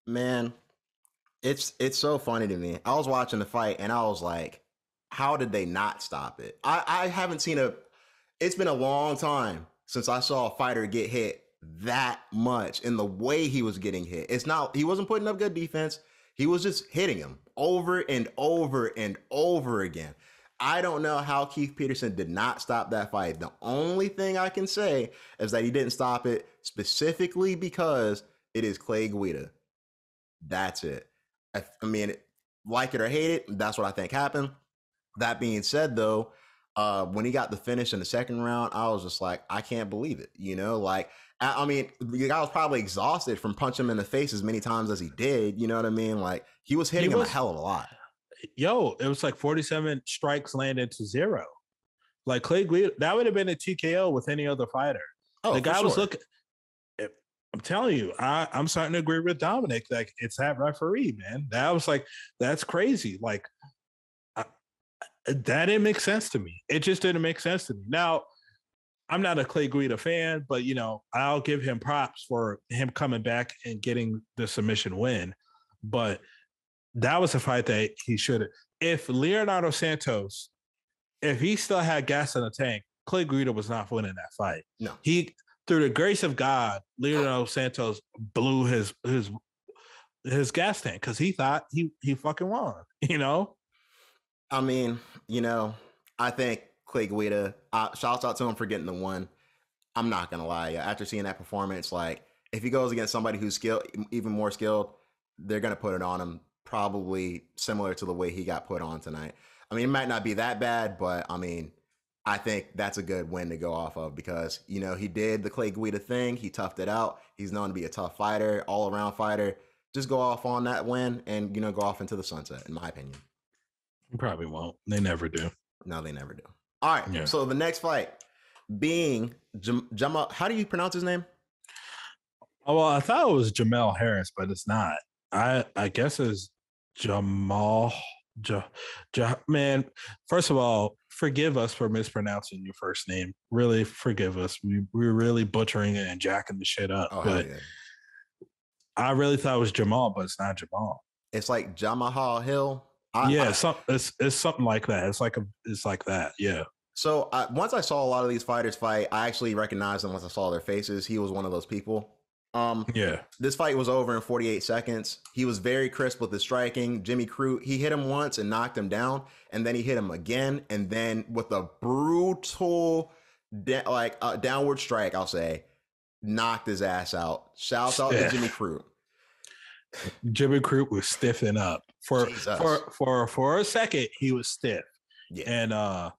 Man, it's so funny to me. I was watching the fight and I was like, how did they not stop it? I haven't seen it's been a long time since I saw a fighter get hit that much in the way he was getting hit. He wasn't putting up good defense. He was just hitting him over and over and over again. I don't know how Keith Peterson did not stop that fight. The only thing I can say is that he didn't stop it specifically because it is Clay Guida. That's it. I mean, like it or hate it, that's what I think happened. That being said, though, when he got the finish in the second round, I was just like, I can't believe it. I mean, the guy was probably exhausted from punching him in the face as many times as he did. You know what I mean? Like, he was hitting him a hell of a lot. It was like 47 strikes landed to 0. Like Clay Guida, that would have been a TKO with any other fighter. Oh, the guy was sure. Looking. I'm telling you, I'm starting to agree with Dominic. Like, it's that referee, man. That was like, that's crazy. Like, that didn't make sense to me. It just didn't make sense to me. Now, I'm not a Clay Guida fan, but, I'll give him props for him coming back and getting the submission win. But that was a fight that he should have. If Leonardo Santos, if he still had gas in the tank, Clay Guida was not winning that fight. No. through the grace of God, Leonardo Santos blew his gas tank because he thought he fucking won. You know. I mean, you know, I think Clay Guida. Shouts out to him for getting the one. I'm not gonna lie, after seeing that performance, like if he goes against somebody who's skilled, even more skilled, they're gonna put it on him. Probably similar to the way he got put on tonight. I mean, it might not be that bad, but I mean, I think that's a good win to go off of because, you know, he did the Clay Guida thing. He toughed it out. He's known to be a tough fighter, all around fighter. Just go off on that win and, you know, go off into the sunset, in my opinion. Probably won't. They never do. No, they never do. All right. Yeah. So the next fight being Jamal. How do you pronounce his name? Oh, well, I thought it was Jamel Harris, but it's not. I guess it's Jamal. Man, first of all, forgive us for mispronouncing your first name. Really, forgive us. We're really butchering it and jacking the shit up. Oh, but yeah. I really thought it was Jamal, but it's not Jamal. It's like Jamahal Hill. It's something like that. It's like that. Yeah. So once I saw a lot of these fighters fight, I actually recognized them once I saw their faces. He was one of those people. Yeah. This fight was over in 48 seconds. He was very crisp with his striking. Jimmy Crute, he hit him once and knocked him down, and then he hit him again, and then with a brutal, downward strike, I'll say, knocked his ass out. Shouts out to Jimmy Crute. Jimmy Crute was stiffing up for a second. He was stiff, yeah.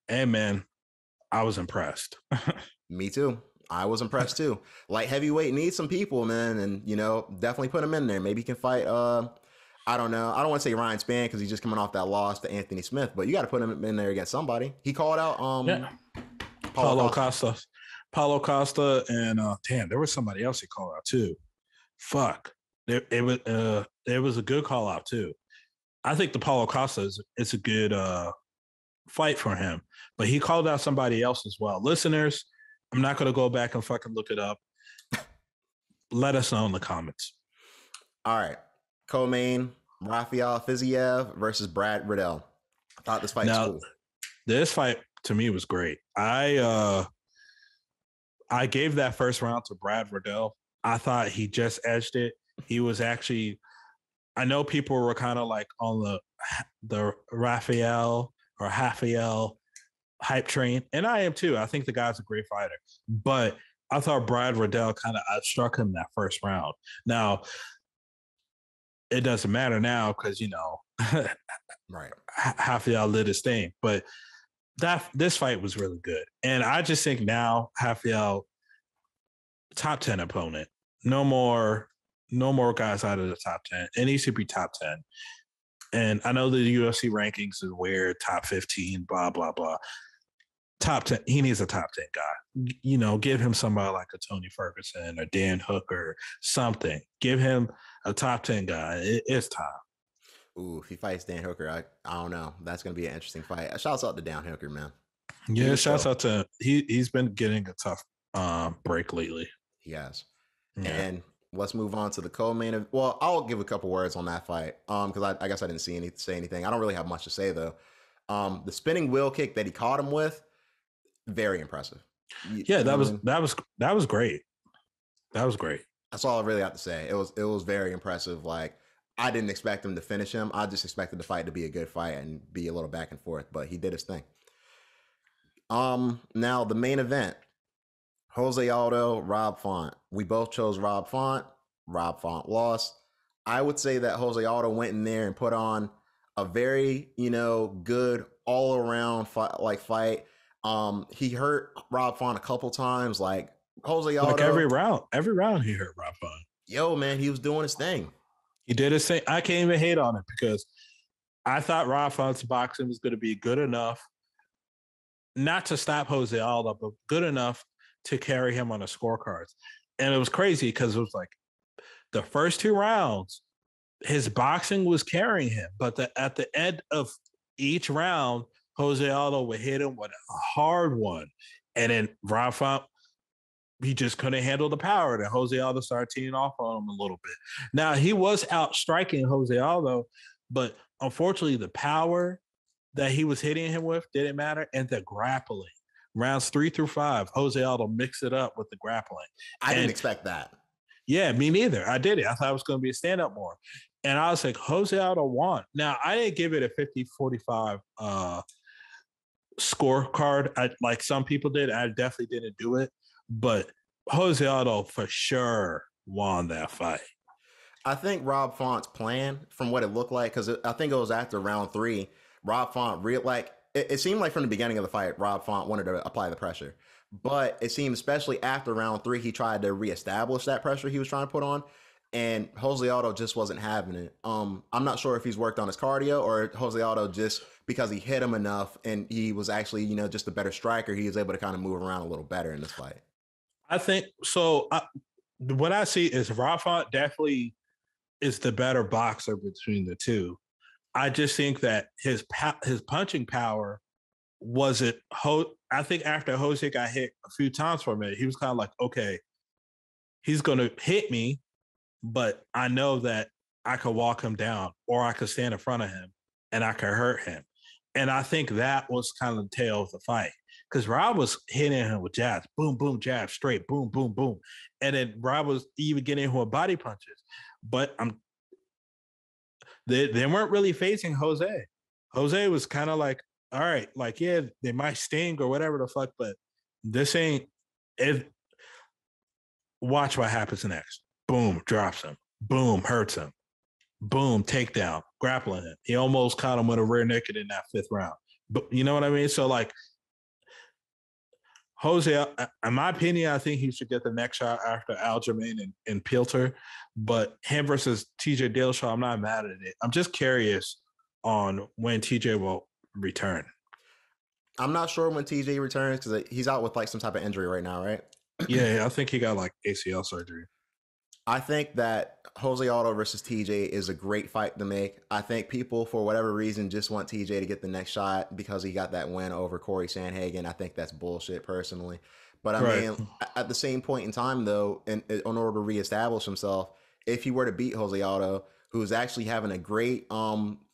And man, I was impressed. Me too. I was impressed too. Light heavyweight needs some people, man, and you know, definitely put him in there. Maybe he can fight. I don't know. I don't want to say Ryan Spann because he's just coming off that loss to Anthony Smith, but you got to put him in there against somebody. He called out Paulo Costa. Paulo Costa, and damn, there was somebody else he called out too. Fuck, it was a good call out too. I think the Paulo Costa is a good fight for him, but he called out somebody else as well. Listeners, I'm not going to go back and fucking look it up. Let us know in the comments. All right, co-main Rafael Fiziev versus Brad Riddell. I thought this fight was cool. This fight to me was great. I gave that first round to Brad Riddell. I thought he just edged it. He was actually, I know people were kind of like on the Rafael hype train, and I am too. I think the guy's a great fighter, but I thought Brad Riddell kind of outstruck him that first round. Now, it doesn't matter now because, you know, right, Rafael lit his thing, but this fight was really good. And I just think now Rafael, top 10 opponent. No more guys out of the top 10. It needs to be top 10. And I know the UFC rankings is weird, top 15, blah, blah, blah. Top 10, he needs a top 10 guy. You know, give him somebody like a Tony Ferguson or Dan Hooker, something. Give him a top 10 guy. It's time. Ooh, if he fights Dan Hooker, I don't know. That's going to be an interesting fight. Shouts out to Dan Hooker, man. Yeah, shouts out to he's been getting a tough break lately. He has. Yeah. And let's move on to the co-main event. Well, I'll give a couple words on that fight because I guess I didn't say anything. I don't really have much to say, though. The spinning wheel kick that he caught him with, very impressive. Yeah, that was great. That was great. That's all I really have to say. It was very impressive. Like, I didn't expect him to finish him. I just expected the fight to be a good fight and be a little back and forth, but he did his thing. Now the main event, Jose Aldo, Rob Font. We both chose Rob Font. Rob Font lost. I would say that Jose Aldo went in there and put on a very, good all around fight. He hurt Rob Font a couple times. Like Jose Aldo, like every round he hurt Rob Font. Yo, man, he was doing his thing. He did his thing. I can't even hate on it because I thought Rob Font's boxing was going to be good enough, not to stop Jose Aldo, but good enough to carry him on the scorecards. And it was crazy because it was like the first two rounds, his boxing was carrying him. But at the end of each round, Jose Aldo would hit him with a hard one. And then Rob Font, he just couldn't handle the power. Then Jose Aldo started teeing off on him a little bit. Now, he was out striking Jose Aldo, but unfortunately, the power that he was hitting him with didn't matter, and the grappling Rounds 3 through 5, Jose Aldo mixed it up with the grappling. I didn't expect that. Yeah, me neither. I did it. I thought it was going to be a stand-up more. And I was like, Jose Aldo won. Now, I didn't give it a 50-45 scorecard like some people did. I definitely didn't do it. But Jose Aldo for sure won that fight. I think Rob Font's plan, from what it looked like, because I think it was after round 3, Rob Font it seemed like from the beginning of the fight, Rob Font wanted to apply the pressure. But it seemed, especially after round 3, he tried to reestablish that pressure he was trying to put on. And Jose Aldo just wasn't having it. I'm not sure if he's worked on his cardio or Jose Aldo just because he hit him enough and he was actually, just a better striker, he was able to kind of move around a little better in this fight. I think so. What I see is Rob Font definitely is the better boxer between the two. I just think that his punching power wasn't. I think after Jose got hit a few times for a minute, he was kind of like, okay, he's going to hit me, but I know that I could walk him down or I could stand in front of him and I could hurt him. And I think that was kind of the tail of the fight because Rob was hitting him with jabs, boom, boom, jab, straight, boom, boom, boom. And then Rob was even getting him with body punches. But they weren't really facing Jose. Jose was kind of like, all right, like, yeah, they might sting or whatever the fuck, but this ain't it. Watch what happens next. Boom, drops him. Boom, hurts him. Boom, takedown, grappling him. He almost caught him with a rear naked in that 5th round. But you know what I mean? So, like, Jose, in my opinion, I think he should get the next shot after Aljamain and Pilter. But him versus TJ Dillashaw, I'm not mad at it. I'm just curious on when TJ will return. I'm not sure when TJ returns because he's out with like some type of injury right now, right? Yeah, I think he got like ACL surgery. I think that Jose Aldo versus TJ is a great fight to make. I think people, for whatever reason, just want TJ to get the next shot because he got that win over Corey Sandhagen. I think that's bullshit, personally. But I mean, at the same point in time, though, in order to reestablish himself, if he were to beat Jose Aldo, who's actually having a great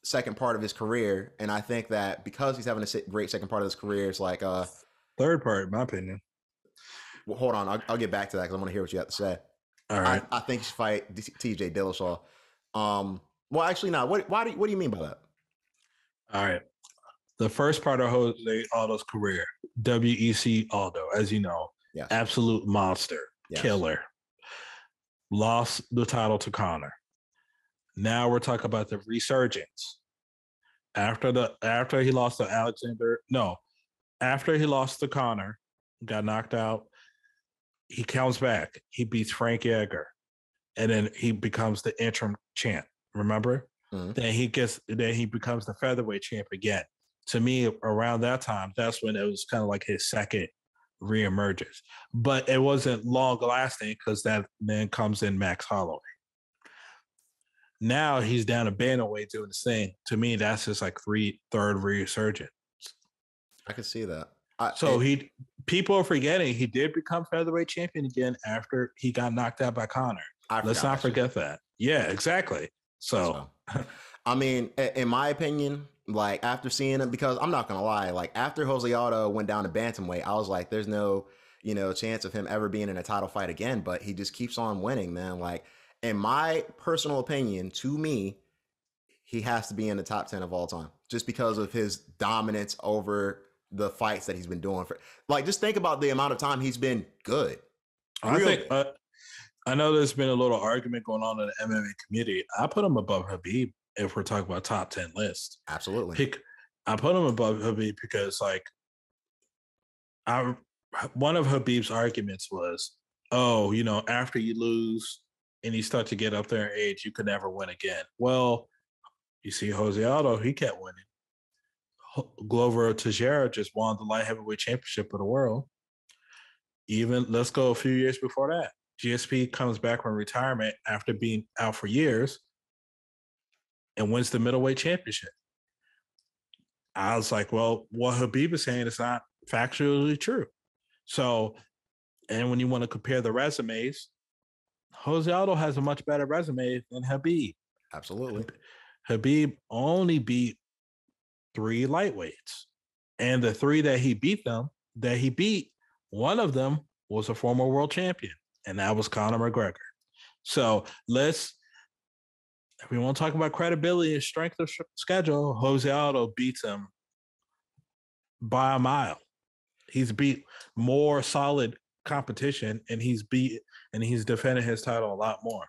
second part of his career, and I think that because he's having a great second part of his career, it's like third part, in my opinion. Well, hold on, I'll get back to that because I want to hear what you have to say. All right, I think you should fight TJ Dillashaw. Well, actually, no. What do you mean by that? All right. The first part of Jose Aldo's career, WEC Aldo, as you know, yes. Absolute monster, yes. Killer. Lost the title to Conor. Now we're talking about the resurgence. After he lost to after he lost to Conor, got knocked out, he comes back. He beats Frank Edgar, and then he becomes the interim champ. Remember? Mm-hmm. Then he becomes the featherweight champ again. To me, around that time, that's when it was kind of like his second reemergence. But it wasn't long lasting because that then comes in Max Holloway. Now he's down a bantamweight doing the same. To me, that's just like third resurgence. I can see that. People are forgetting he did become featherweight champion again after he got knocked out by Conor. Let's not forget that. Yeah, exactly. So, I mean, in my opinion, like after seeing him, because I'm not gonna lie, like after Jose Aldo went down to bantamweight, I was like, there's no, chance of him ever being in a title fight again. But he just keeps on winning, man. Like, in my personal opinion, to me, he has to be in the top 10 of all time just because of his dominance over the fights that he's been doing. Just think about the amount of time he's been good. I know there's been a little argument going on in the MMA community. I put him above Khabib if we're talking about top 10 lists. Absolutely. I put him above Khabib because one of Khabib's arguments was, after you lose and you start to get up there in age, you could never win again. Well, you see Jose Aldo, he kept winning. Glover Teixeira just won the light heavyweight championship of the world. Even let's go a few years before that. GSP comes back from retirement after being out for years and wins the middleweight championship. I was like, well, what Khabib is saying is not factually true. So, and when you want to compare the resumes, Jose Aldo has a much better resume than Khabib. Absolutely. Khabib only beat 3 lightweights. And the 3 that he beat them that he beat, one of them was a former world champion, and that was Conor McGregor. So if we want to talk about credibility and strength of schedule, Jose Aldo beats him by a mile. He's beat more solid competition, and he's defended his title a lot more.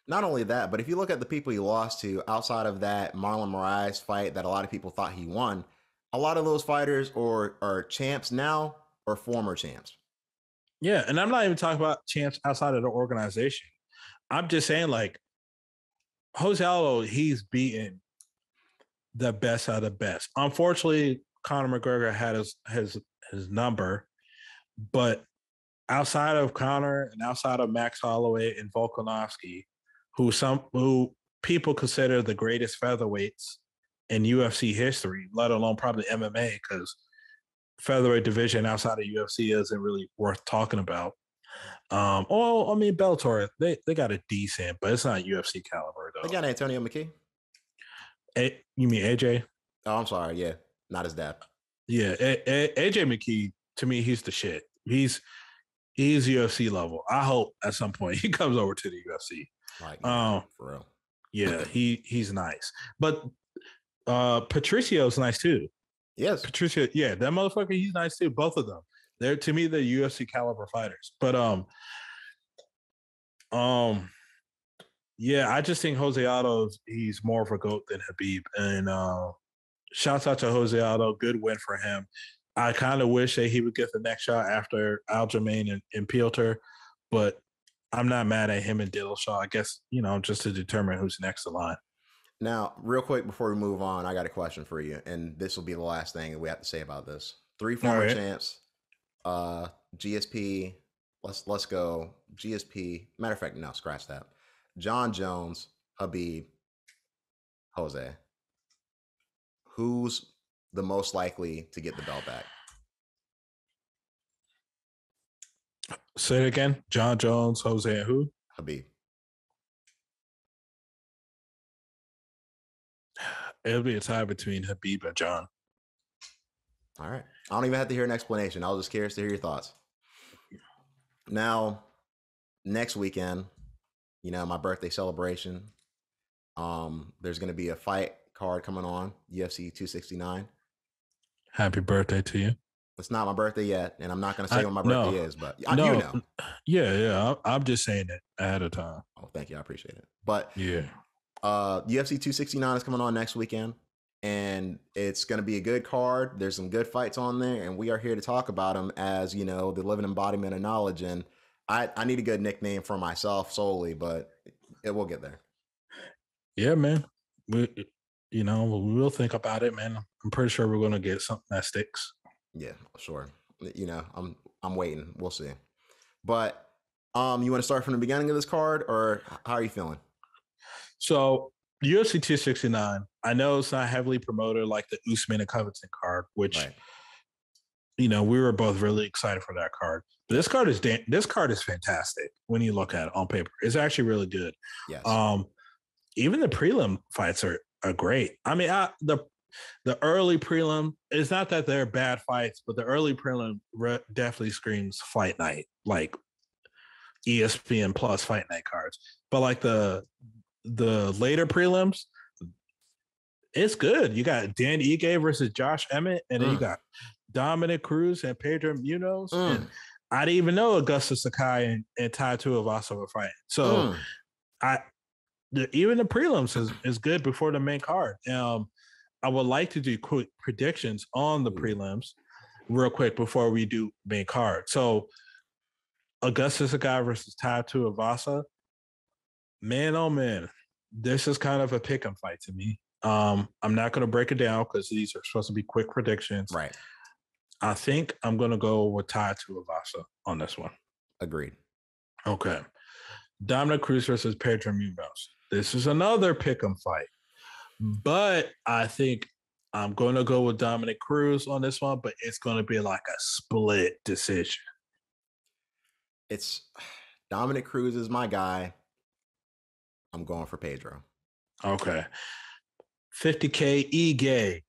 Not only that, but if you look at the people he lost to outside of that Marlon Moraes fight that a lot of people thought he won, a lot of those fighters are champs now or former champs. Yeah, and I'm not even talking about champs outside of the organization. I'm just saying, like, Jose Aldo, he's beaten the best out of the best. Unfortunately, Conor McGregor had his number, but outside of Conor and outside of Max Holloway and Volkanovski, who people consider the greatest featherweights in UFC history, let alone probably MMA, because featherweight division outside of UFC isn't really worth talking about. Bellator, they got a decent, but it's not UFC caliber though. They got Antonio McKee. You mean AJ? Oh, I'm sorry. Yeah, not his dad. Yeah, AJ McKee, to me, he's the shit. He's UFC level. I hope at some point he comes over to the UFC. Like, for real. Yeah, he's nice. But Patricio's nice too. Yes. Patricio, yeah, that motherfucker, he's nice too. Both of them. They're, to me, they're UFC caliber fighters. But yeah, I just think Jose Aldo, he's more of a GOAT than Khabib. And shouts out to Jose Aldo. Good win for him. I kind of wish that he would get the next shot after Aljamain and Piotr, but I'm not mad at him and Dillashaw. I guess, just to determine who's next in line. Now, real quick before we move on, I got a question for you, and this will be the last thing that we have to say about this. 3 former champs, GSP. Let's go GSP. Matter of fact, no, scratch that. John Jones, Khabib, Jose. Who's the most likely to get the belt back? Say it again. John Jones, Jose, and who? Khabib. It'll be a tie between Khabib and John. All right. I don't even have to hear an explanation. I was just curious to hear your thoughts. Now, next weekend, my birthday celebration. There's going to be a fight card coming on, UFC 269. Happy birthday to you. It's not my birthday yet, and I'm not going to say when my birthday is, but you know. Yeah. I'm just saying it ahead of time. Oh, thank you. I appreciate it. But yeah. UFC 269 is coming on next weekend, and it's going to be a good card. There's some good fights on there, and we are here to talk about them as, the living embodiment of knowledge. And I need a good nickname for myself solely, but it will get there. Yeah, man. We'll think about it, man. I'm pretty sure we're going to get something that sticks. Yeah, sure. I'm waiting. We'll see. But you want to start from the beginning of this card, or how are you feeling? So UFC 269, I know it's not heavily promoted like the Usman and Covington card, which, right. We were both really excited for that card. But this card is fantastic when you look at it on paper. It's actually really good. Yes. Even the prelim fights are great. I mean, the early prelim, it's not that they're bad fights, but the early prelim definitely screams fight night, like ESPN Plus fight night cards. But like the later prelims, it's good. You got Dan Ige versus Josh Emmett, and then you got Dominic Cruz and Pedro Munoz. And I didn't even know Augusto Sakai and Tai Tuivasa were fighting. So even the prelims is good before the main card. I would like to do quick predictions on the prelims real quick before we do main card. So Augusto Sakai versus Tai Tuivasa. Man, oh man, this is kind of a pick'em fight to me. I'm not going to break it down because these are supposed to be quick predictions. Right. I think I'm going to go with Tai Tuivasa on this one. Agreed. Okay. Dominic Cruz versus Pedro Munoz. This is another pick'em fight, but I think I'm going to go with Dominic Cruz on this one, but it's going to be like a split decision. It's Dominic Cruz is my guy. I'm going for Pedro. Okay. 50K Ige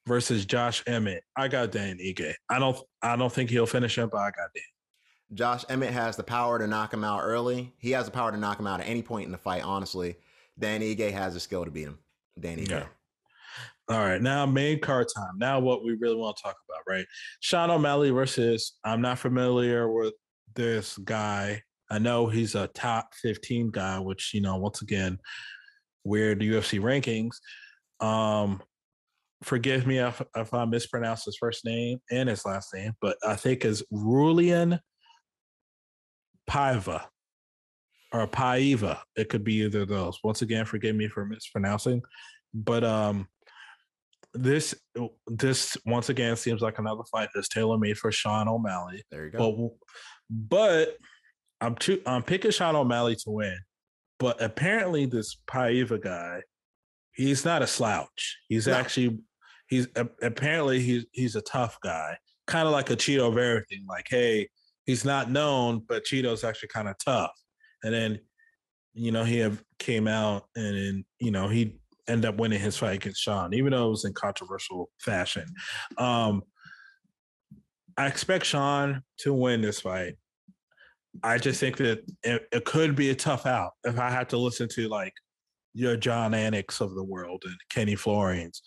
versus Josh Emmett. I got Dan Ige. I don't think he'll finish him, but I got Dan. Josh Emmett has the power to knock him out early. He has the power to knock him out at any point in the fight, honestly. Dan Ige has the skill to beat him. Dan Ige. Yeah. All right, now main card time. Now what we really want to talk about, right? Sean O'Malley versus, I'm not familiar with this guy. I know he's a top 15 guy, which, once again, weird UFC rankings. Forgive me if I mispronounce his first name and his last name, but I think it's Rulian Paiva or Paiva. It could be either of those. Once again, forgive me for mispronouncing, but this once again seems like another fight that's tailor-made for Sean O'Malley. There you go. But I'm picking Sean O'Malley to win. But apparently, this Paiva guy, he's not a slouch. He's apparently he's a tough guy, kind of like a Cheeto Vera thing. Like, hey, he's not known, but Cheeto's actually kind of tough. And then, he came out and then, he ended up winning his fight against Sean, even though it was in controversial fashion. I expect Sean to win this fight. I just think that it could be a tough out if I have to listen to like your John Anik's of the world and Kenny Florian's.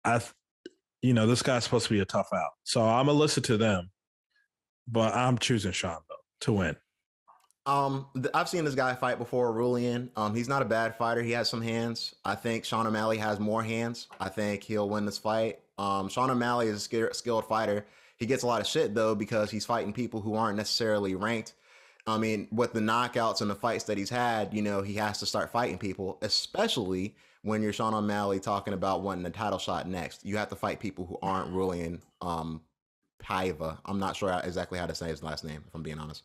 This guy's supposed to be a tough out. So I'm going to listen to them, but I'm choosing Sean though to win. I've seen this guy fight before, Rulian. He's not a bad fighter. He has some hands. I think Sean O'Malley has more hands. I think he'll win this fight. Sean O'Malley is a skilled fighter. He gets a lot of shit though because he's fighting people who aren't necessarily ranked. I mean, with the knockouts and the fights that he's had, he has to start fighting people, especially when you're Sean O'Malley talking about wanting a title shot next. You have to fight people who aren't Rulian Paiva. I'm not sure exactly how to say his last name, if I'm being honest.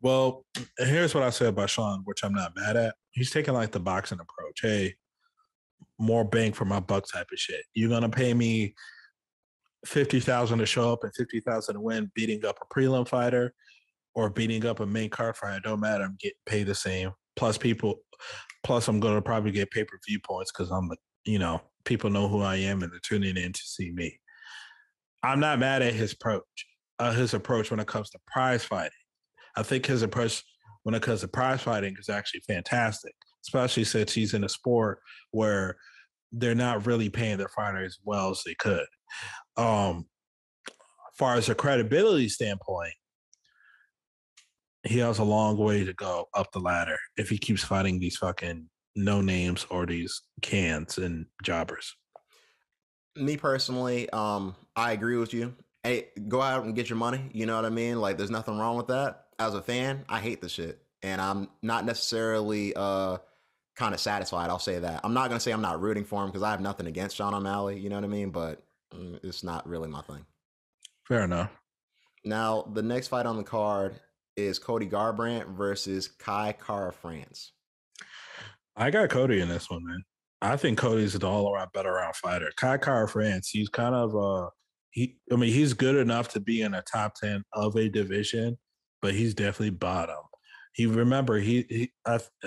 Well, here's what I say about Sean, which I'm not mad at. He's taking like the boxing approach. Hey, more bang for my buck type of shit. You're going to pay me $50,000 to show up and $50,000 to win beating up a prelim fighter or beating up a main card fighter. It don't matter. I'm getting paid the same. Plus I'm going to probably get pay-per-view points because people know who I am and they're tuning in to see me. I'm not mad at his approach when it comes to prize fighting. I think his approach when it comes to prize fighting is actually fantastic, especially since he's in a sport where they're not really paying their fighter as well as they could. As far as a credibility standpoint, he has a long way to go up the ladder if he keeps fighting these fucking no names or these cans and jobbers. Me personally, I agree with you. Hey, go out and get your money. You know what I mean? Like, there's nothing wrong with that. As a fan, I hate this shit. And I'm not necessarily kind of satisfied. I'll say that. I'm not going to say I'm not rooting for him because I have nothing against Sean O'Malley. You know what I mean? But it's not really my thing. Fair enough. Now, the next fight on the card is Cody Garbrandt versus Kai Kara-France. I got Cody in this one, man. I think Cody's an all-around better-round fighter. Kai Kara-France, he's kind of he's good enough to be in a top 10 of a division, but he's definitely bottom. I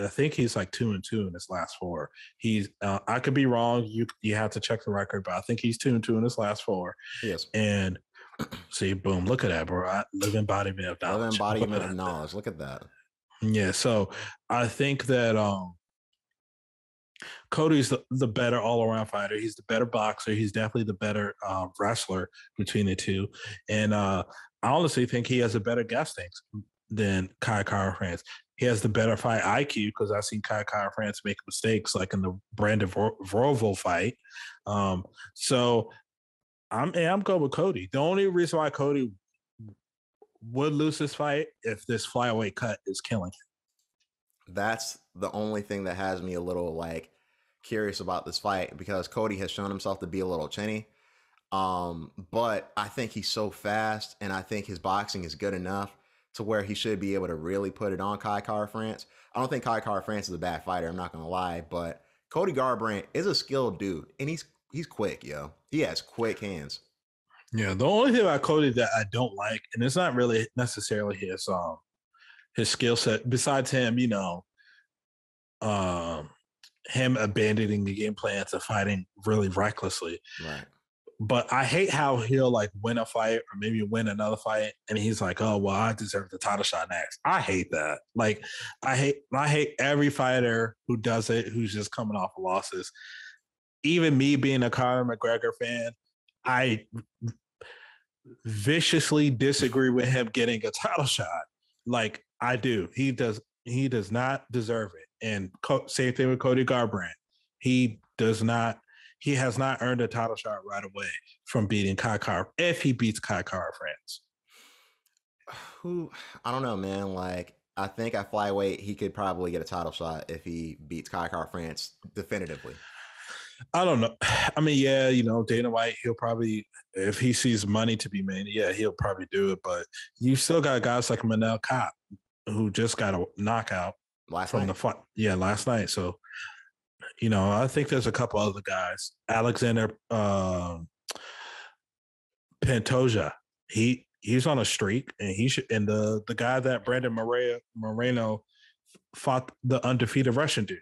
think he's like 2-2 in his last 4. He's I could be wrong. You have to check the record, but I think he's 2-2 in his last 4. Yes. And see, boom, look at that, bro. Live embodiment of knowledge. Live embodiment of knowledge. Look at that. Yeah. So I think that Cody's the better all-around fighter. He's the better boxer. He's definitely the better wrestler between the two. And I honestly think he has a better gas tanks than Kai Kara-France. He has the better fight IQ because I've seen Kai Kara-France make mistakes like in the Brandon Royval fight. So I'm going with Cody. The only reason why Cody would lose this fight if this flyweight cut is killing him. That's the only thing that has me a little like curious about this fight because Cody has shown himself to be a little chinny. But I think he's so fast and I think his boxing is good enough to where he should be able to really put it on Kai Kara-France. I don't think Kai Kara-France is a bad fighter. I'm not going to lie, but Cody Garbrandt is a skilled dude and he's quick, yo. He has quick hands. Yeah. The only thing about Cody that I don't like, and it's not really necessarily his skill set besides him, him abandoning the game plan to fighting really recklessly. Right. But I hate how he'll like win a fight or maybe win another fight, and he's like, "Oh well, I deserve the title shot next." I hate that. Like, I hate every fighter who does it, who's just coming off of losses. Even me being a Conor McGregor fan, I viciously disagree with him getting a title shot. Like I do. He does. He does not deserve it. And same thing with Cody Garbrandt. He does not. He has not earned a title shot right away from beating Kai Kara if he beats Kai Kara France. Who I don't know, man. Like I think at flyweight he could probably get a title shot if he beats Kai Kara France definitively. I don't know. I mean, yeah, you know, Dana White, he'll probably, if he sees money to be made, yeah, he'll probably do it. But you still got guys like Manel Kape who just got a knockout from the fight. Yeah, last night. So, you know, I think there's a couple other guys. Alexander Pantoja, he's on a streak, and he should. And the guy that Brandon Moreno fought, the undefeated Russian dude.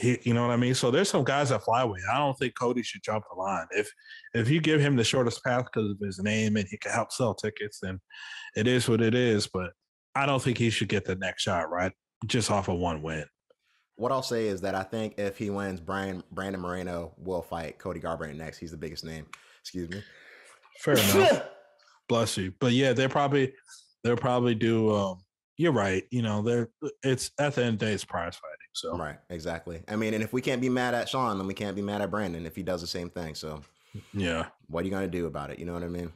You know what I mean? So there's some guys that flyweight. I don't think Cody should jump the line. If you give him the shortest path because of his name and he can help sell tickets, then it is what it is. But I don't think he should get the next shot, right? Just off of one win. What I'll say is that I think if he wins, Brandon Moreno will fight Cody Garbrandt next. He's the biggest name. Excuse me. Fair enough. Bless you. But yeah, they'll probably do. You're right. You know, it's at the end of the day, it's prize fighting. So right, exactly. I mean, and if we can't be mad at Sean, then we can't be mad at Brandon if he does the same thing. So yeah, what are you gonna do about it? You know what I mean?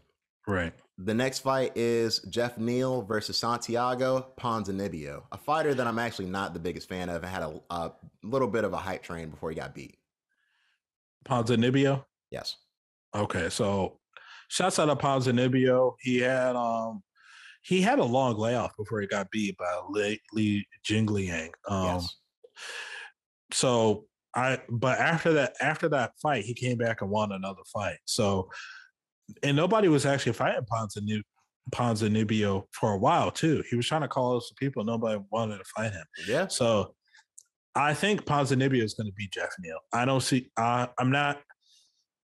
Right. The next fight is Jeff Neal versus Santiago Ponzinibbio, a fighter that I'm actually not the biggest fan of. I had a little bit of a hype train before he got beat. Ponzinibbio? Yes. Okay, so shouts out to Ponzinibbio. He had a long layoff before he got beat by Li Jingliang. Yes. So but after that fight, he came back and won another fight. So, and nobody was actually fighting Ponzinibbio for a while too. He was trying to call us people. Nobody wanted to fight him. Yeah. So I think Ponzinibbio is going to beat Jeff Neal. I don't see. I'm not.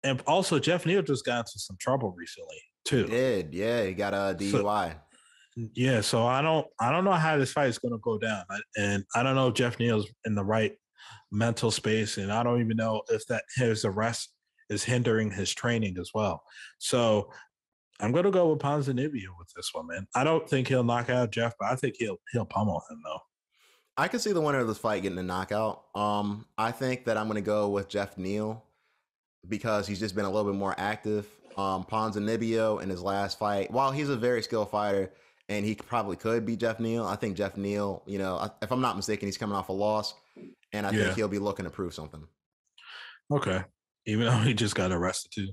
And also, Jeff Neal just got into some trouble recently too. He did. Yeah, he got a DUI. So I don't know how this fight is going to go down, and I don't know if Jeff Neal's in the right mental space, and I don't even know if that his arrest is hindering his training as well. So I'm going to go with Ponzinibbio with this one, man. I don't think he'll knock out Jeff, but I think he'll pummel him though. I can see the winner of this fight getting a knockout. I think that I'm going to go with Jeff Neal because he's just been a little bit more active. Ponzinibbio in his last fight, while he's a very skilled fighter and he probably could beat Jeff Neal, I think Jeff Neal, you know, if I'm not mistaken, he's coming off a loss, and I think he'll be looking to prove something. Okay. Even though he just got arrested too.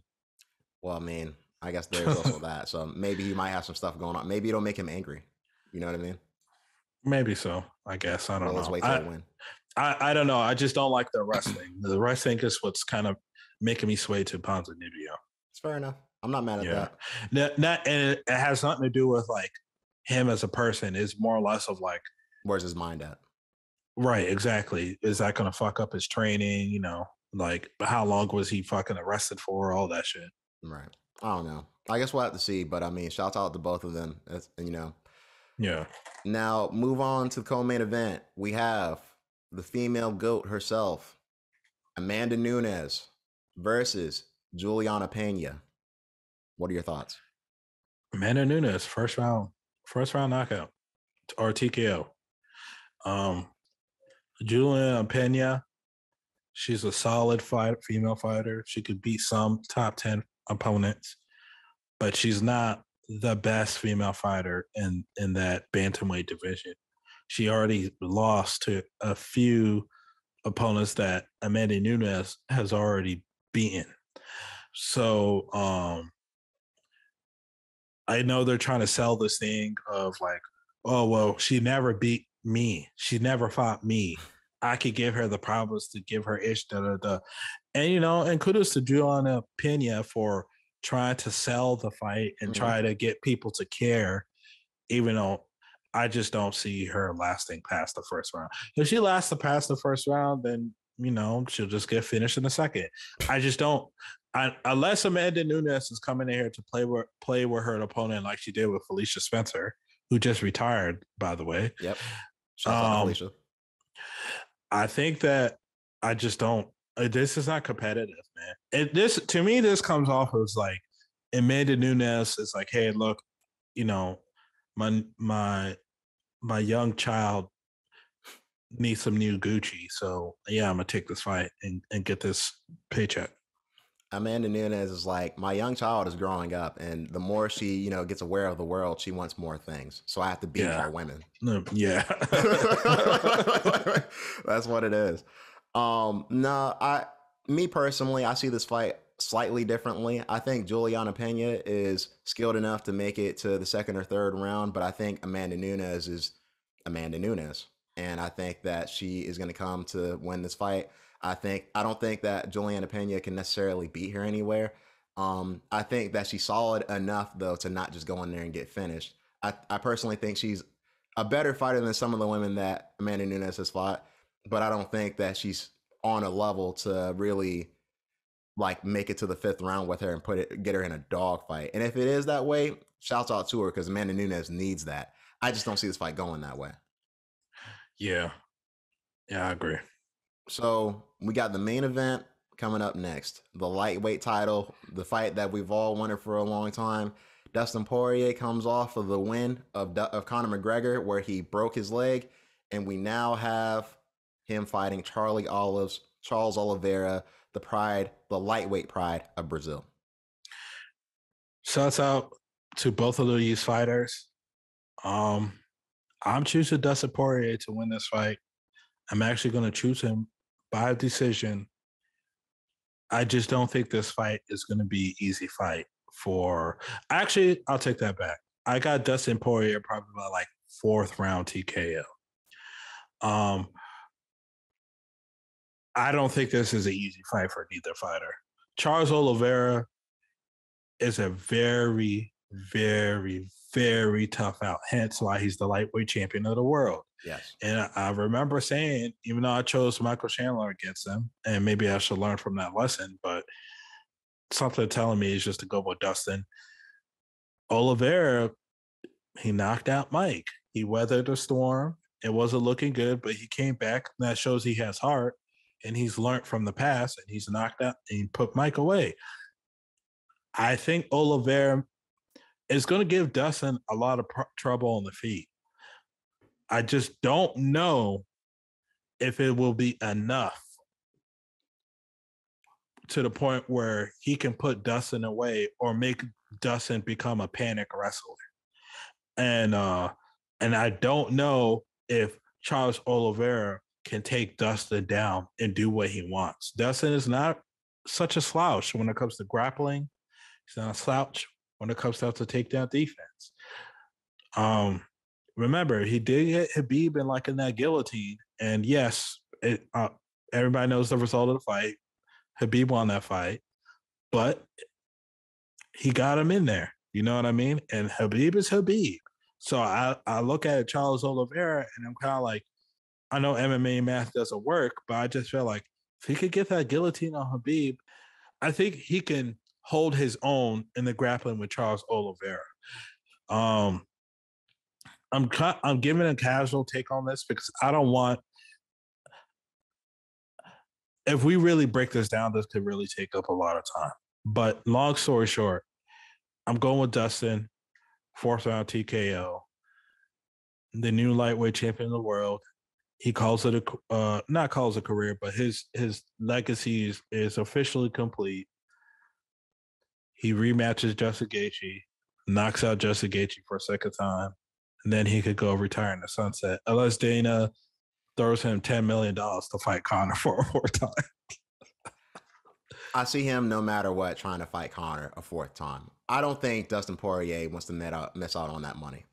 Well, I mean, I guess there's also that. So maybe he might have some stuff going on. Maybe it'll make him angry. You know what I mean? Maybe so. I guess. I don't know. Let's wait till win. I don't know. I just don't like the arrest thing. The arrest thing is what's kind of making me sway to Ponzinibbio. It's fair enough. I'm not mad at that. And it has nothing to do with like him as a person. It's more or less of like, where's his mind at? Right, exactly. Is that going to fuck up his training? You know, like how long was he fucking arrested for? All that shit. Right. I don't know. I guess we'll have to see. But I mean, shout out to both of them. That's, you know. Yeah. Now move on to the co-main event. We have the female GOAT herself, Amanda Nunes versus Juliana Pena. What are your thoughts? Amanda Nunes, first round knockout or TKO. Juliana Pena, she's a solid female fighter. She could beat some top 10 opponents, but she's not the best female fighter in that bantamweight division. She already lost to a few opponents that Amanda Nunes has already beaten. So I know they're trying to sell this thing of like, oh, well, she never beat me. She never fought me. I could give her the problems to give her ish, And, you know, and kudos to Juliana Pena for trying to sell the fight and try to get people to care, even though I just don't see her lasting past the first round. If she lasts past the first round, then she'll just get finished in a second. I just don't. Unless Amanda Nunes is coming in here to play with her opponent like she did with Felicia Spencer, who just retired, by the way. Yep. Shout out to Felicia. I think that I just don't. This is not competitive, man. To me, this comes off as like Amanda Nunes is like, hey, look, my young child needs some new Gucci, so yeah, I'm gonna take this fight and get this paycheck. Amanda Nunes is like, my young child is growing up, and the more she, gets aware of the world, she wants more things. So I have to beat more women. Yeah. That's what it is. Me personally, I see this fight slightly differently. I think Juliana Pena is skilled enough to make it to the second or third round, but I think Amanda Nunes is Amanda Nunes. And I think that she is going to come to win this fight. I don't think that Juliana Pena can necessarily beat her anywhere. I think that she's solid enough, though, to not just go in there and get finished. I personally think she's a better fighter than some of the women that Amanda Nunes has fought, but I don't think that she's on a level to really like make it to the fifth round with her and get her in a dog fight. And if it is that way, shouts out to her, because Amanda Nunes needs that. I just don't see this fight going that way. Yeah, I agree. So we got the main event coming up next, the lightweight title, the fight that we've all wanted for a long time. Dustin Poirier comes off of the win of Conor McGregor, where he broke his leg, and we now have him fighting Charles Oliveira, the lightweight pride of Brazil. Shouts out to both of these fighters. I'm choosing Dustin Poirier to win this fight. I'm actually going to choose him by decision. I just don't think this fight is going to be an easy fight Actually, I'll take that back. I got Dustin Poirier probably by like fourth round TKO. I don't think this is an easy fight for neither fighter. Charles Oliveira is a very, very, very tough out. Hence why he's the lightweight champion of the world. Yes. And I remember saying, even though I chose Michael Chandler against him, and maybe I should learn from that lesson, but something telling me is just to go with Dustin. Oliveira, he knocked out Mike. He weathered the storm. It wasn't looking good, but he came back. And that shows he has heart, and he's learned from the past, and he's knocked out and he put Mike away. I think Oliveira is going to give Dustin a lot of trouble on the feet. I just don't know if it will be enough to the point where he can put Dustin away or make Dustin become a panic wrestler. And I don't know if Charles Oliveira can take Dustin down and do what he wants. Dustin is not such a slouch when it comes to grappling. He's not a slouch when it comes to takedown defense. Remember, he did get Khabib in that guillotine. And yes, everybody knows the result of the fight. Khabib won that fight. But he got him in there. You know what I mean? And Khabib is Khabib. So I look at Charles Oliveira, and I'm kind of like, I know MMA math doesn't work, but I just feel like if he could get that guillotine on Khabib, I think he can hold his own in the grappling with Charles Oliveira. I'm giving a casual take on this because I don't want. If we really break this down, this could really take up a lot of time. But long story short, I'm going with Dustin, fourth round TKO, the new lightweight champion of the world. He calls it not calls a career, but his legacy is officially complete. He rematches Justin Gaethje, knocks out Justin Gaethje for a second time, and then he could go retire in the sunset. Unless Dana throws him $10 million to fight Conor for a fourth time. I see him no matter what trying to fight Conor a fourth time. I don't think Dustin Poirier wants to miss out on that money.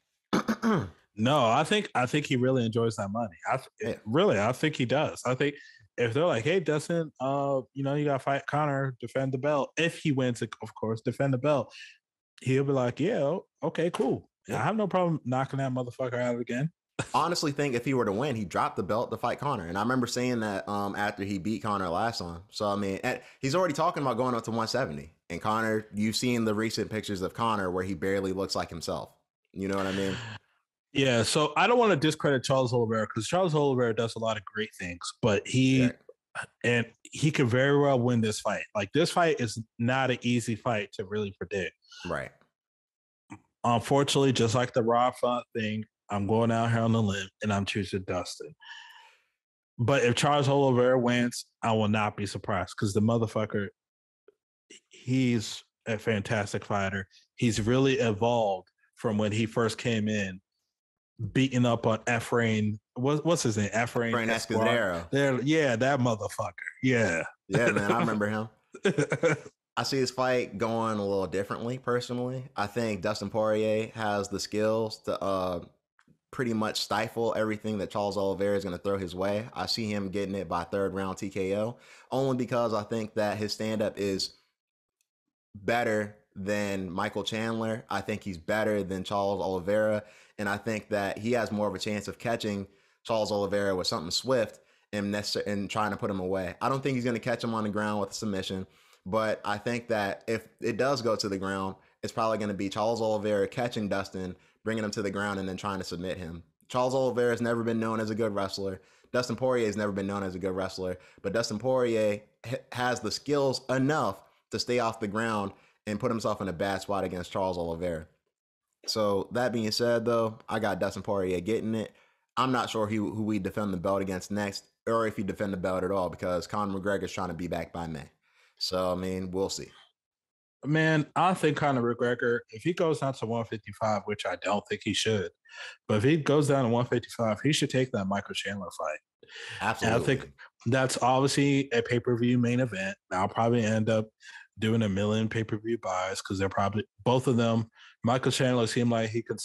No, I think he really enjoys that money. I think he does. I think if they're like, hey, Dustin, you got to fight Conor, defend the belt. If he wins, of course, defend the belt. He'll be like, yeah, okay, cool. Yeah. I have no problem knocking that motherfucker out again. honestly think if he were to win, he'd drop the belt to fight Conor. And I remember saying that after he beat Conor last time. So, I mean, he's already talking about going up to 170. And Conor, you've seen the recent pictures of Conor where he barely looks like himself. You know what I mean? Yeah, so I don't want to discredit Charles Oliveira because Charles Oliveira does a lot of great things, but he could very well win this fight. Like, this fight is not an easy fight to really predict. Right. Unfortunately, just like the Rob Font thing, I'm going out here on the limb and I'm choosing Dustin. But if Charles Oliveira wins, I will not be surprised because the motherfucker, he's a fantastic fighter. He's really evolved from when he first came in, beating up on Efrain. What's his name? Efrain Escudero. Yeah, that motherfucker. Yeah. Yeah, man, I remember him. I see this fight going a little differently, personally. I think Dustin Poirier has the skills to pretty much stifle everything that Charles Oliveira is going to throw his way. I see him getting it by third round TKO, only because I think that his stand-up is better than Michael Chandler. I think he's better than Charles Oliveira, and I think that he has more of a chance of catching Charles Oliveira with something swift and trying to put him away. I don't think he's going to catch him on the ground with a submission, but I think that if it does go to the ground, it's probably going to be Charles Oliveira catching Dustin, bringing him to the ground, and then trying to submit him. Charles Oliveira has never been known as a good wrestler. Dustin Poirier has never been known as a good wrestler, but Dustin Poirier has the skills enough to stay off the ground and put himself in a bad spot against Charles Oliveira. So that being said, though, I got Dustin Poirier getting it. I'm not sure who we defend the belt against next, or if he defend the belt at all, because Conor McGregor's trying to be back by May. So, I mean, we'll see. Man, I think Conor McGregor, if he goes down to 155, which I don't think he should, but if he goes down to 155, he should take that Michael Chandler fight. Absolutely. And I think that's obviously a pay-per-view main event. I'll probably end up doing 1 million pay-per-view buys because they're probably both of them. Michael Chandler seemed like he could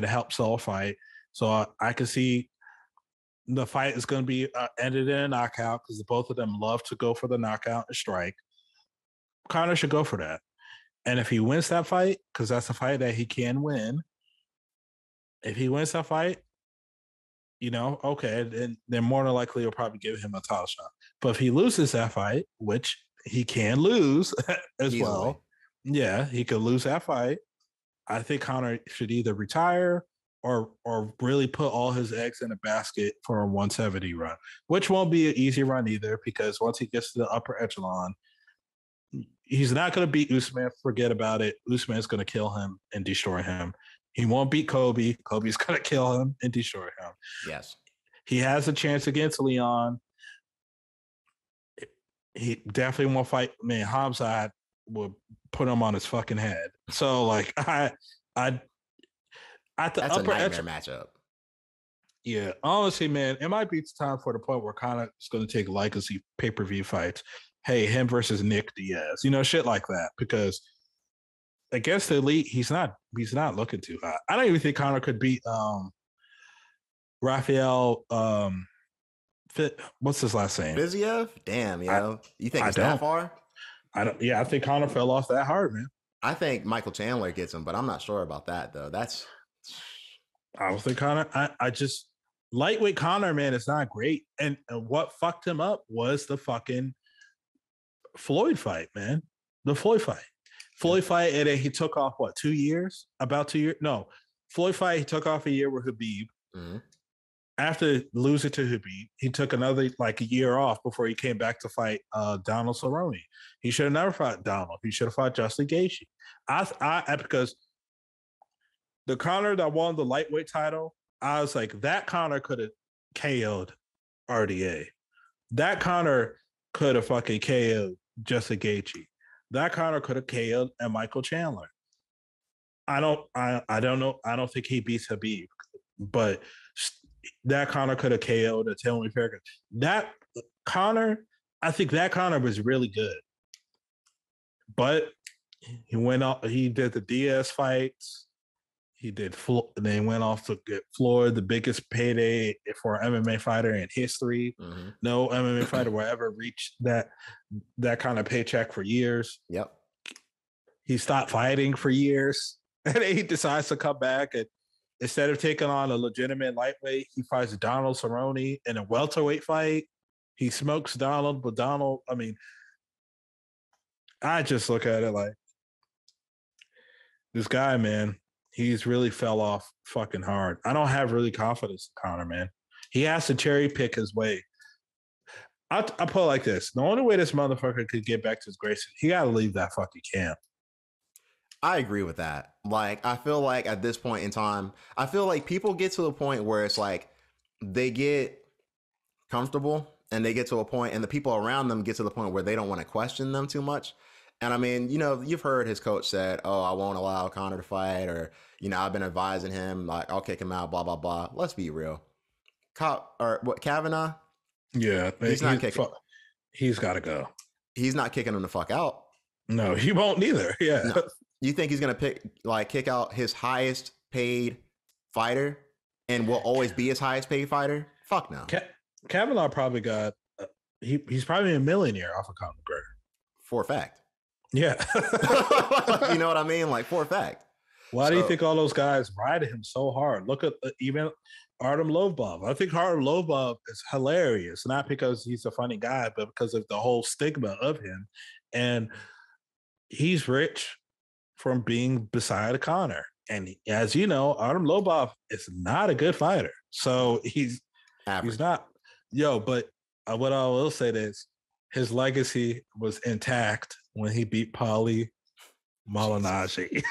help sell a fight. So I could see the fight is going to be ended in a knockout because both of them love to go for the knockout and strike. Conor should go for that. And if he wins that fight, because that's a fight that he can win, if he wins that fight, okay, then more than likely you'll probably give him a title shot. But if he loses that fight, which he can lose as well, yeah, he could lose that fight. I think Conor should either retire or really put all his eggs in a basket for a 170 run, which won't be an easy run either, because once he gets to the upper echelon, he's not going to beat Usman. Forget about it. Usman's going to kill him and destroy him. He won't beat Kobe. Kobe's going to kill him and destroy him. Yes. He has a chance against Leon. He definitely won't fight. Man, Hamzat will put him on his fucking head. So, like, at the That's upper a nightmare matchup. Yeah, honestly, man, it might be time for the point where Conor is going to take legacy pay-per-view fights. Hey, him versus Nick Diaz, shit like that. Because against the elite, he's not looking too hot. I don't even think Conor could beat Rafael. What's his last name? Fiziev? Damn, you think it's that far? I don't. Yeah, I think Conor fell off that hard, man. I think Michael Chandler gets him, but I'm not sure about that though. I don't think Conor. I just lightweight Conor, man, it's not great. And what fucked him up was the fucking Floyd fight, man. The Floyd fight, and then he took off 2 years? About 2 years? No, Floyd fight. He took off a year with Khabib. Mm-hmm. After losing to Khabib, he took another a year off before he came back to fight Donald Cerrone. He should have never fought Donald. He should have fought Justin Gaethje. Because the Conor that won the lightweight title, I was like, that Conor could have KO'd RDA. That Conor could have fucking KO'd Justin Gaethje. That Conor could have KO'd and Michael Chandler. I don't know. I don't think he beats Khabib, but that Conor could have KO'd a Tony Ferguson. That Conor, I think that Conor was really good, but he went off. He did the Diaz fights. He did. Then went off to get Floyd, the biggest payday for an MMA fighter in history. Mm-hmm. No MMA fighter will ever reach that kind of paycheck for years. Yep. He stopped fighting for years, and then he decides to come back and instead of taking on a legitimate lightweight, he fights Donald Cerrone in a welterweight fight. He smokes Donald, but Donald, I mean, I just look at it like this guy, man, he's really fell off fucking hard. I don't have really confidence in Conor, man. He has to cherry pick his way. I put it like this. The only way this motherfucker could get back to his graces, he got to leave that fucking camp. I agree with that. Like, I feel like at this point in time, I feel like people get to the point where it's like they get comfortable and they get to a point and the people around them get to the point where they don't want to question them too much. And I mean, you know, you've heard his coach said, oh, I won't allow Conor to fight, or, you know, I've been advising him, like, I'll kick him out, blah, blah, blah. Let's be real. Kavanaugh? Yeah. He's not kicking. He's got to go. He's not kicking him the fuck out. No, he won't either. Yeah. No. You think he's going to kick out his highest paid fighter and will always be his highest paid fighter? Fuck no. Kavanaugh probably got, he's probably a millionaire off of Conor McGregor. For a fact. Yeah. You know what I mean? Like, for a fact. Why do you think all those guys ride him so hard? Look at even Artem Lobov. I think Artem Lobov is hilarious, not because he's a funny guy, but because of the whole stigma of him. And he's rich from being beside a Conor. And as you know, Artem Lobov is not a good fighter. So he's not. But what I will say is his legacy was intact when he beat Paulie Malignaggi.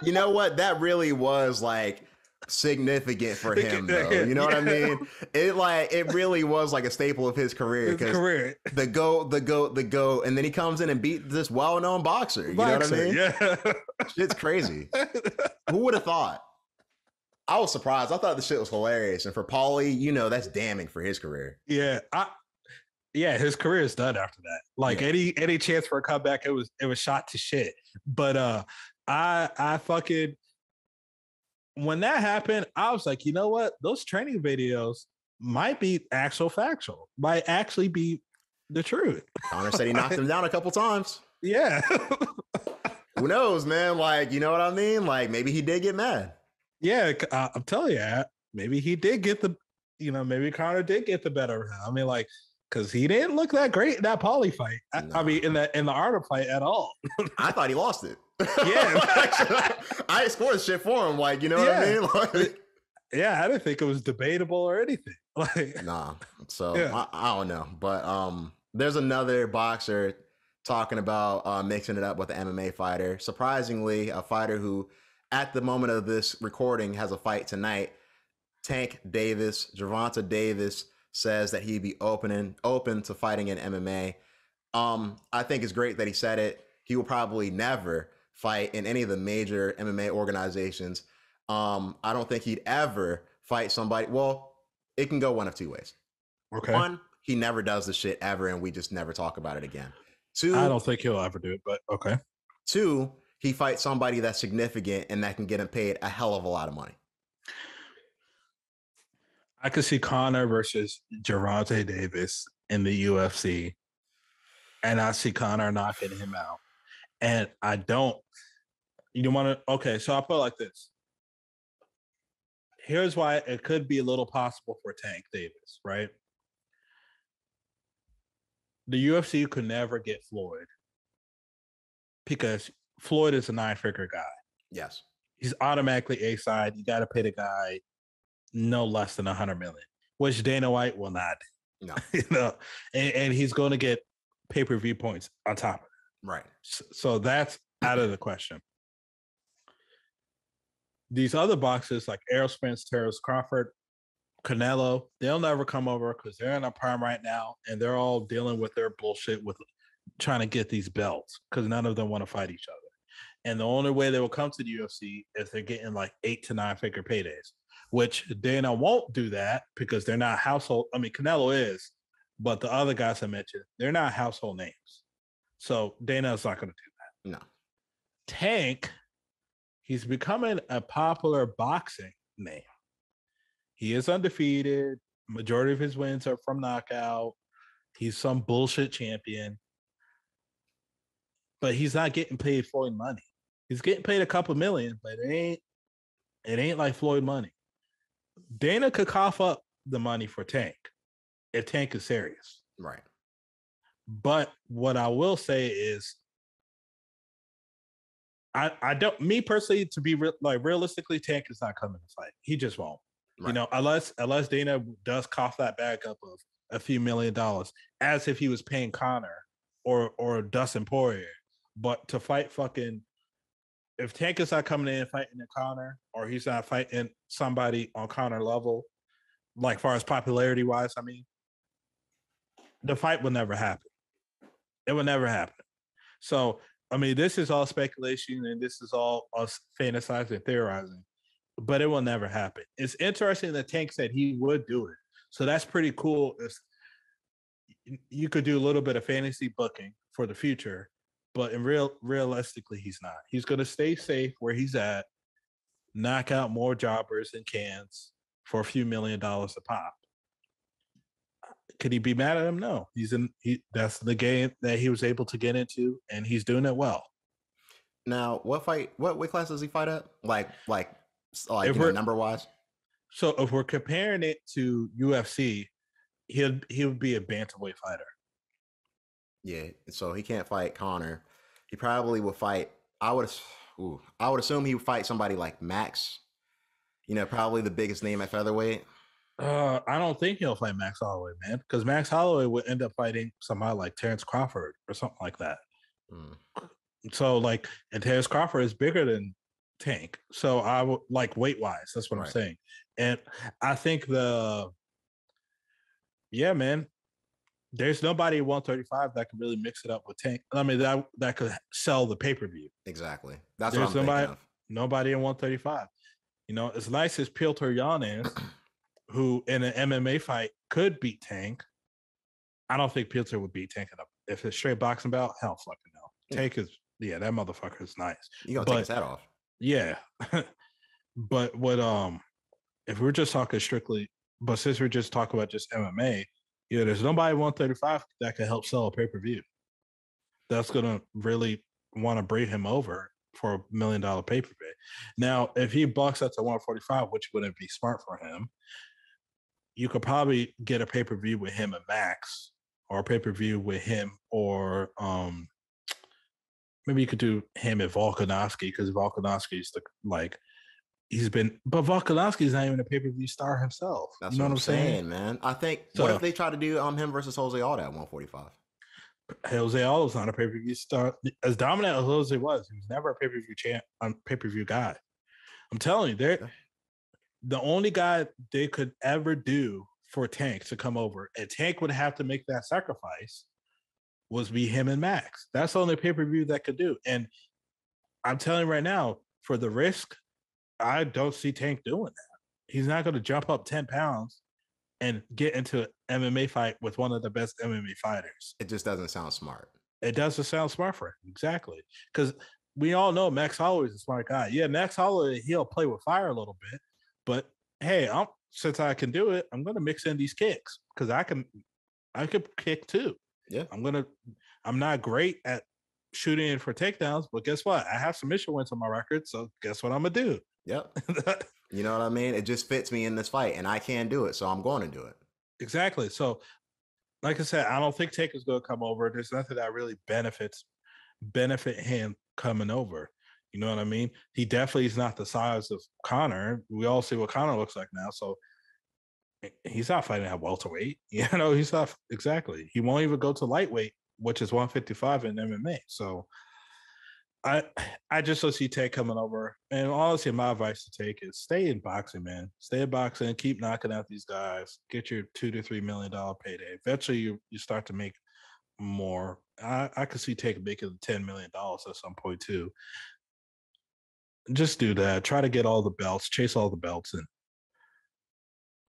You know what? That really was like significant for him, though. You know what I mean? It really was like a staple of his career. The GOAT, and then he comes in and beat this well-known boxer. You know what I mean? Yeah. It's crazy. Who would have thought? I was surprised. I thought the shit was hilarious. And for Paulie, you know, that's damning for his career. Yeah. His career is done after that. Like any chance for a comeback, it was shot to shit. But I fucking, when that happened, I was like, you know what? Those training videos might be factual, might actually be the truth. Conor said he knocked him down a couple times. Yeah. Who knows, man? Like, you know what I mean? Like, maybe he did get mad. Yeah, I'm telling you, maybe he did get maybe Conor did get the better of him. I mean, like, because he didn't look that great in that Paulie fight. No. I mean, in the Artem fight at all. I thought he lost it. Yeah. I scored shit for him. Like, you know what I mean? Like, yeah, I didn't think it was debatable or anything. Like, nah. So yeah. I don't know. But there's another boxer talking about mixing it up with an MMA fighter. Surprisingly, a fighter who, at the moment of this recording, has a fight tonight. Tank Davis, Gervonta Davis, says that he'd be open to fighting in MMA. I think it's great that he said it. He will probably never fight in any of the major MMA organizations. I don't think he'd ever fight somebody. Well, it can go one of two ways. Okay. One, he never does the shit ever, and we just never talk about it again. Two, I don't think he'll ever do it, but okay. Two, he fights somebody that's significant and that can get him paid a hell of a lot of money. I could see Conor versus Gervonta Davis in the UFC, and I see Conor knocking him out. And I don't. You don't want to. Okay, so I'll put it like this. Here's why it could be a little possible for Tank Davis, right? The UFC could never get Floyd because Floyd is a 9-figure guy. Yes. He's automatically A-side. You got to pay the guy no less than $100 million, which Dana White will not. No. You know, and he's going to get pay-per-view points on top of it. Right. So that's out of the question. These other boxers like Errol Spence, Terrence Crawford, Canelo, they'll never come over because they're in a prime right now and they're all dealing with their bullshit with trying to get these belts because none of them want to fight each other. And the only way they will come to the UFC is they're getting like 8 to 9-figure paydays, which Dana won't do that because they're not household. I mean, Canelo is, but the other guys I mentioned, they're not household names. So Dana is not going to do that. No. Tank, he's becoming a popular boxing name. He is undefeated. Majority of his wins are from knockout. He's some bullshit champion. But he's not getting paid Floyd money. He's getting paid a couple million, but it It ain't like Floyd money. Dana could cough up the money for Tank if Tank is serious. Right. But what I will say is, I don't, me personally, to be realistically, Tank is not coming to fight. He just won't. Right. You know, unless Dana does cough that bag up of a few $1 million, as if he was paying Connor or Dustin Poirier. But to fight fucking, if Tank is not coming in and fighting Connor, or he's not fighting somebody on Connor level, like far as popularity wise, I mean, the fight will never happen. It will never happen. So, I mean, this is all speculation and this is all us fantasizing and theorizing, but it will never happen. It's interesting that Tank said he would do it. So that's pretty cool. You could do a little bit of fantasy booking for the future, but realistically, he's not. He's going to stay safe where he's at, knock out more jobbers and cans for a few $1 million a pop. Could he be mad at him? No. That's the game that he was able to get into, and he's doing it well. Now, what weight class does he fight at? Like number wise? So if we're comparing it to UFC, he would be a bantamweight fighter. Yeah, so he can't fight Connor. He probably would fight. I would assume he would fight somebody like Max. You know, probably the biggest name at featherweight. I don't think he'll fight Max Holloway, man, because Max Holloway would end up fighting somebody like Terrence Crawford or something like that. So, and Terrence Crawford is bigger than Tank. So I would weight wise. That's what I'm saying. And I think man, there's nobody at 135 that can really mix it up with Tank. I mean, that could sell the pay-per-view. Exactly. That's what I'm thinking of. Nobody in 135. You know, as nice as Piotr Jan is, who in an MMA fight could beat Tank, I don't think Piotr would beat Tank. If it's straight boxing bout, hell fucking no. Tank is, that motherfucker is nice. You gonna take his head off. Yeah. But if we're just talking strictly, but since we're just talking about just MMA, there's nobody 135 that can help sell a pay-per-view. That's gonna really want to bring him over for $1 million pay-per-view. Now, if he bucks up to 145, which wouldn't be smart for him, you could probably get a pay-per-view with him and Max, or a pay-per-view with him, or maybe you could do him and Volkanovski, because Volkanovski's but Volkanovski's not even a pay-per-view star himself. That's what I'm saying, man. I think, what if they try to do him versus Jose Aldo at 145? Jose Aldo's not a pay-per-view star. As dominant as Jose was, he was never a pay-per-view guy. I'm telling you, the only guy they could ever do for Tank to come over, and Tank would have to make that sacrifice, was be him and Max. That's the only pay-per-view that could do. And I'm telling you right now, for the risk, I don't see Tank doing that. He's not going to jump up 10 pounds and get into an MMA fight with one of the best MMA fighters. It just doesn't sound smart. It doesn't sound smart for him. Exactly. Because we all know Max Holloway is a smart guy. Yeah, Max Holloway, he'll play with fire a little bit. But hey, since I can do it, I'm going to mix in these kicks, because I could kick too. Yeah. I'm not great at shooting in for takedowns, but guess what? I have submission wins on my record. So guess what I'm going to do? Yep. You know what I mean? It just fits me in this fight, and I can do it, so I'm going to do it. Exactly. So, like I said, I don't think Tank is going to come over. There's nothing that really benefit him coming over. You know what I mean? He definitely is not the size of Connor. We all see what Connor looks like now. So he's not fighting at welterweight. He's not. Exactly. He won't even go to lightweight, which is 155 in MMA. So I just don't see Tank coming over. And honestly, my advice to Tank is stay in boxing, man. Stay in boxing, keep knocking out these guys, get your $2 to $3 million payday. Eventually, you start to make more. I could see Tank making $10 million at some point too. Just do that. Try to get all the belts, chase all the belts,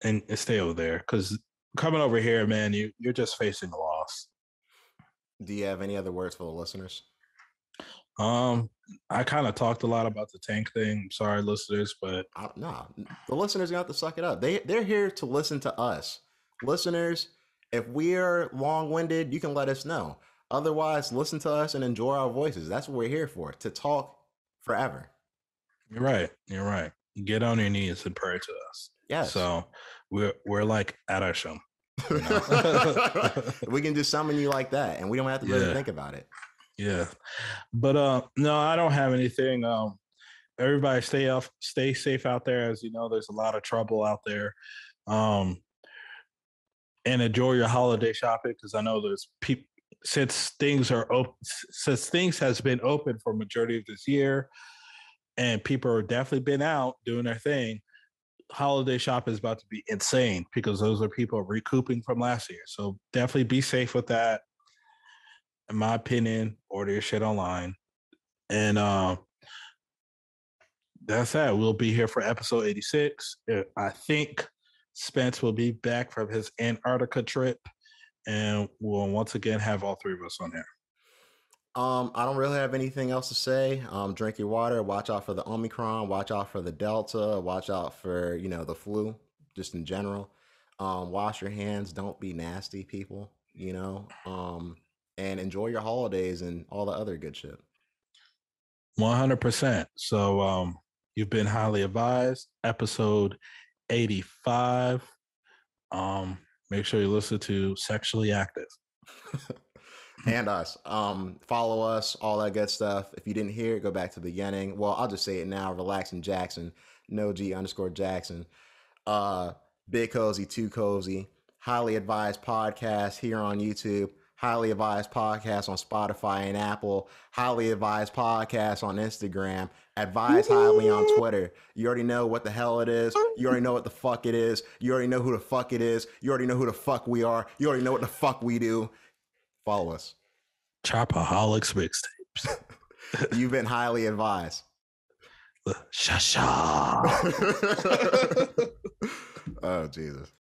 and stay over there. Because coming over here, man, you're just facing a loss. Do you have any other words for the listeners? I kind of talked a lot about the Tank thing. I'm sorry, listeners, but no, the listeners got to suck it up. They're here to listen to us. Listeners, if we're long-winded, you can let us know. Otherwise, listen to us and enjoy our voices. That's what we're here for, to talk forever. You're right. Get on your knees and pray to us. Yes. So we're like at our show. You know? We can just summon you like that, and we don't have to really think about it. Yeah. But no, I don't have anything. Everybody stay safe out there. As you know, there's a lot of trouble out there. And enjoy your holiday shopping, because I know there's people, since things has been open for majority of this year and people are definitely been out doing their thing, holiday shop is about to be insane because those are people recouping from last year. So definitely be safe with that. In my opinion, order your shit online. And that's that. We'll be here for episode 86. I think Spence will be back from his Antarctica trip, and we'll once again have all three of us on here. I don't really have anything else to say. Drink your water. Watch out for the Omicron. Watch out for the Delta. Watch out for, the flu, just in general. Wash your hands. Don't be nasty, people, and enjoy your holidays and all the other good shit. 100%. So you've been highly advised. Episode 85. Make sure you listen to Sexually Active. And us. Follow us, all that good stuff. If you didn't hear it, go back to the beginning. Well, I'll just say it now. Relaxing Jackson. No G_Jackson. Big Cozy, Too Cozy. Highly Advised Podcast here on YouTube. Highly Advised Podcast on Spotify and Apple. Highly Advised Podcast on Instagram. Advise Highly on Twitter. You already know what the hell it is. You already know what the fuck it is. You already know who the fuck it is. You already know who the fuck we are. You already know what the fuck we do. Follow us. Chopaholics mixtapes. You've been highly advised. Shasha. Oh, Jesus.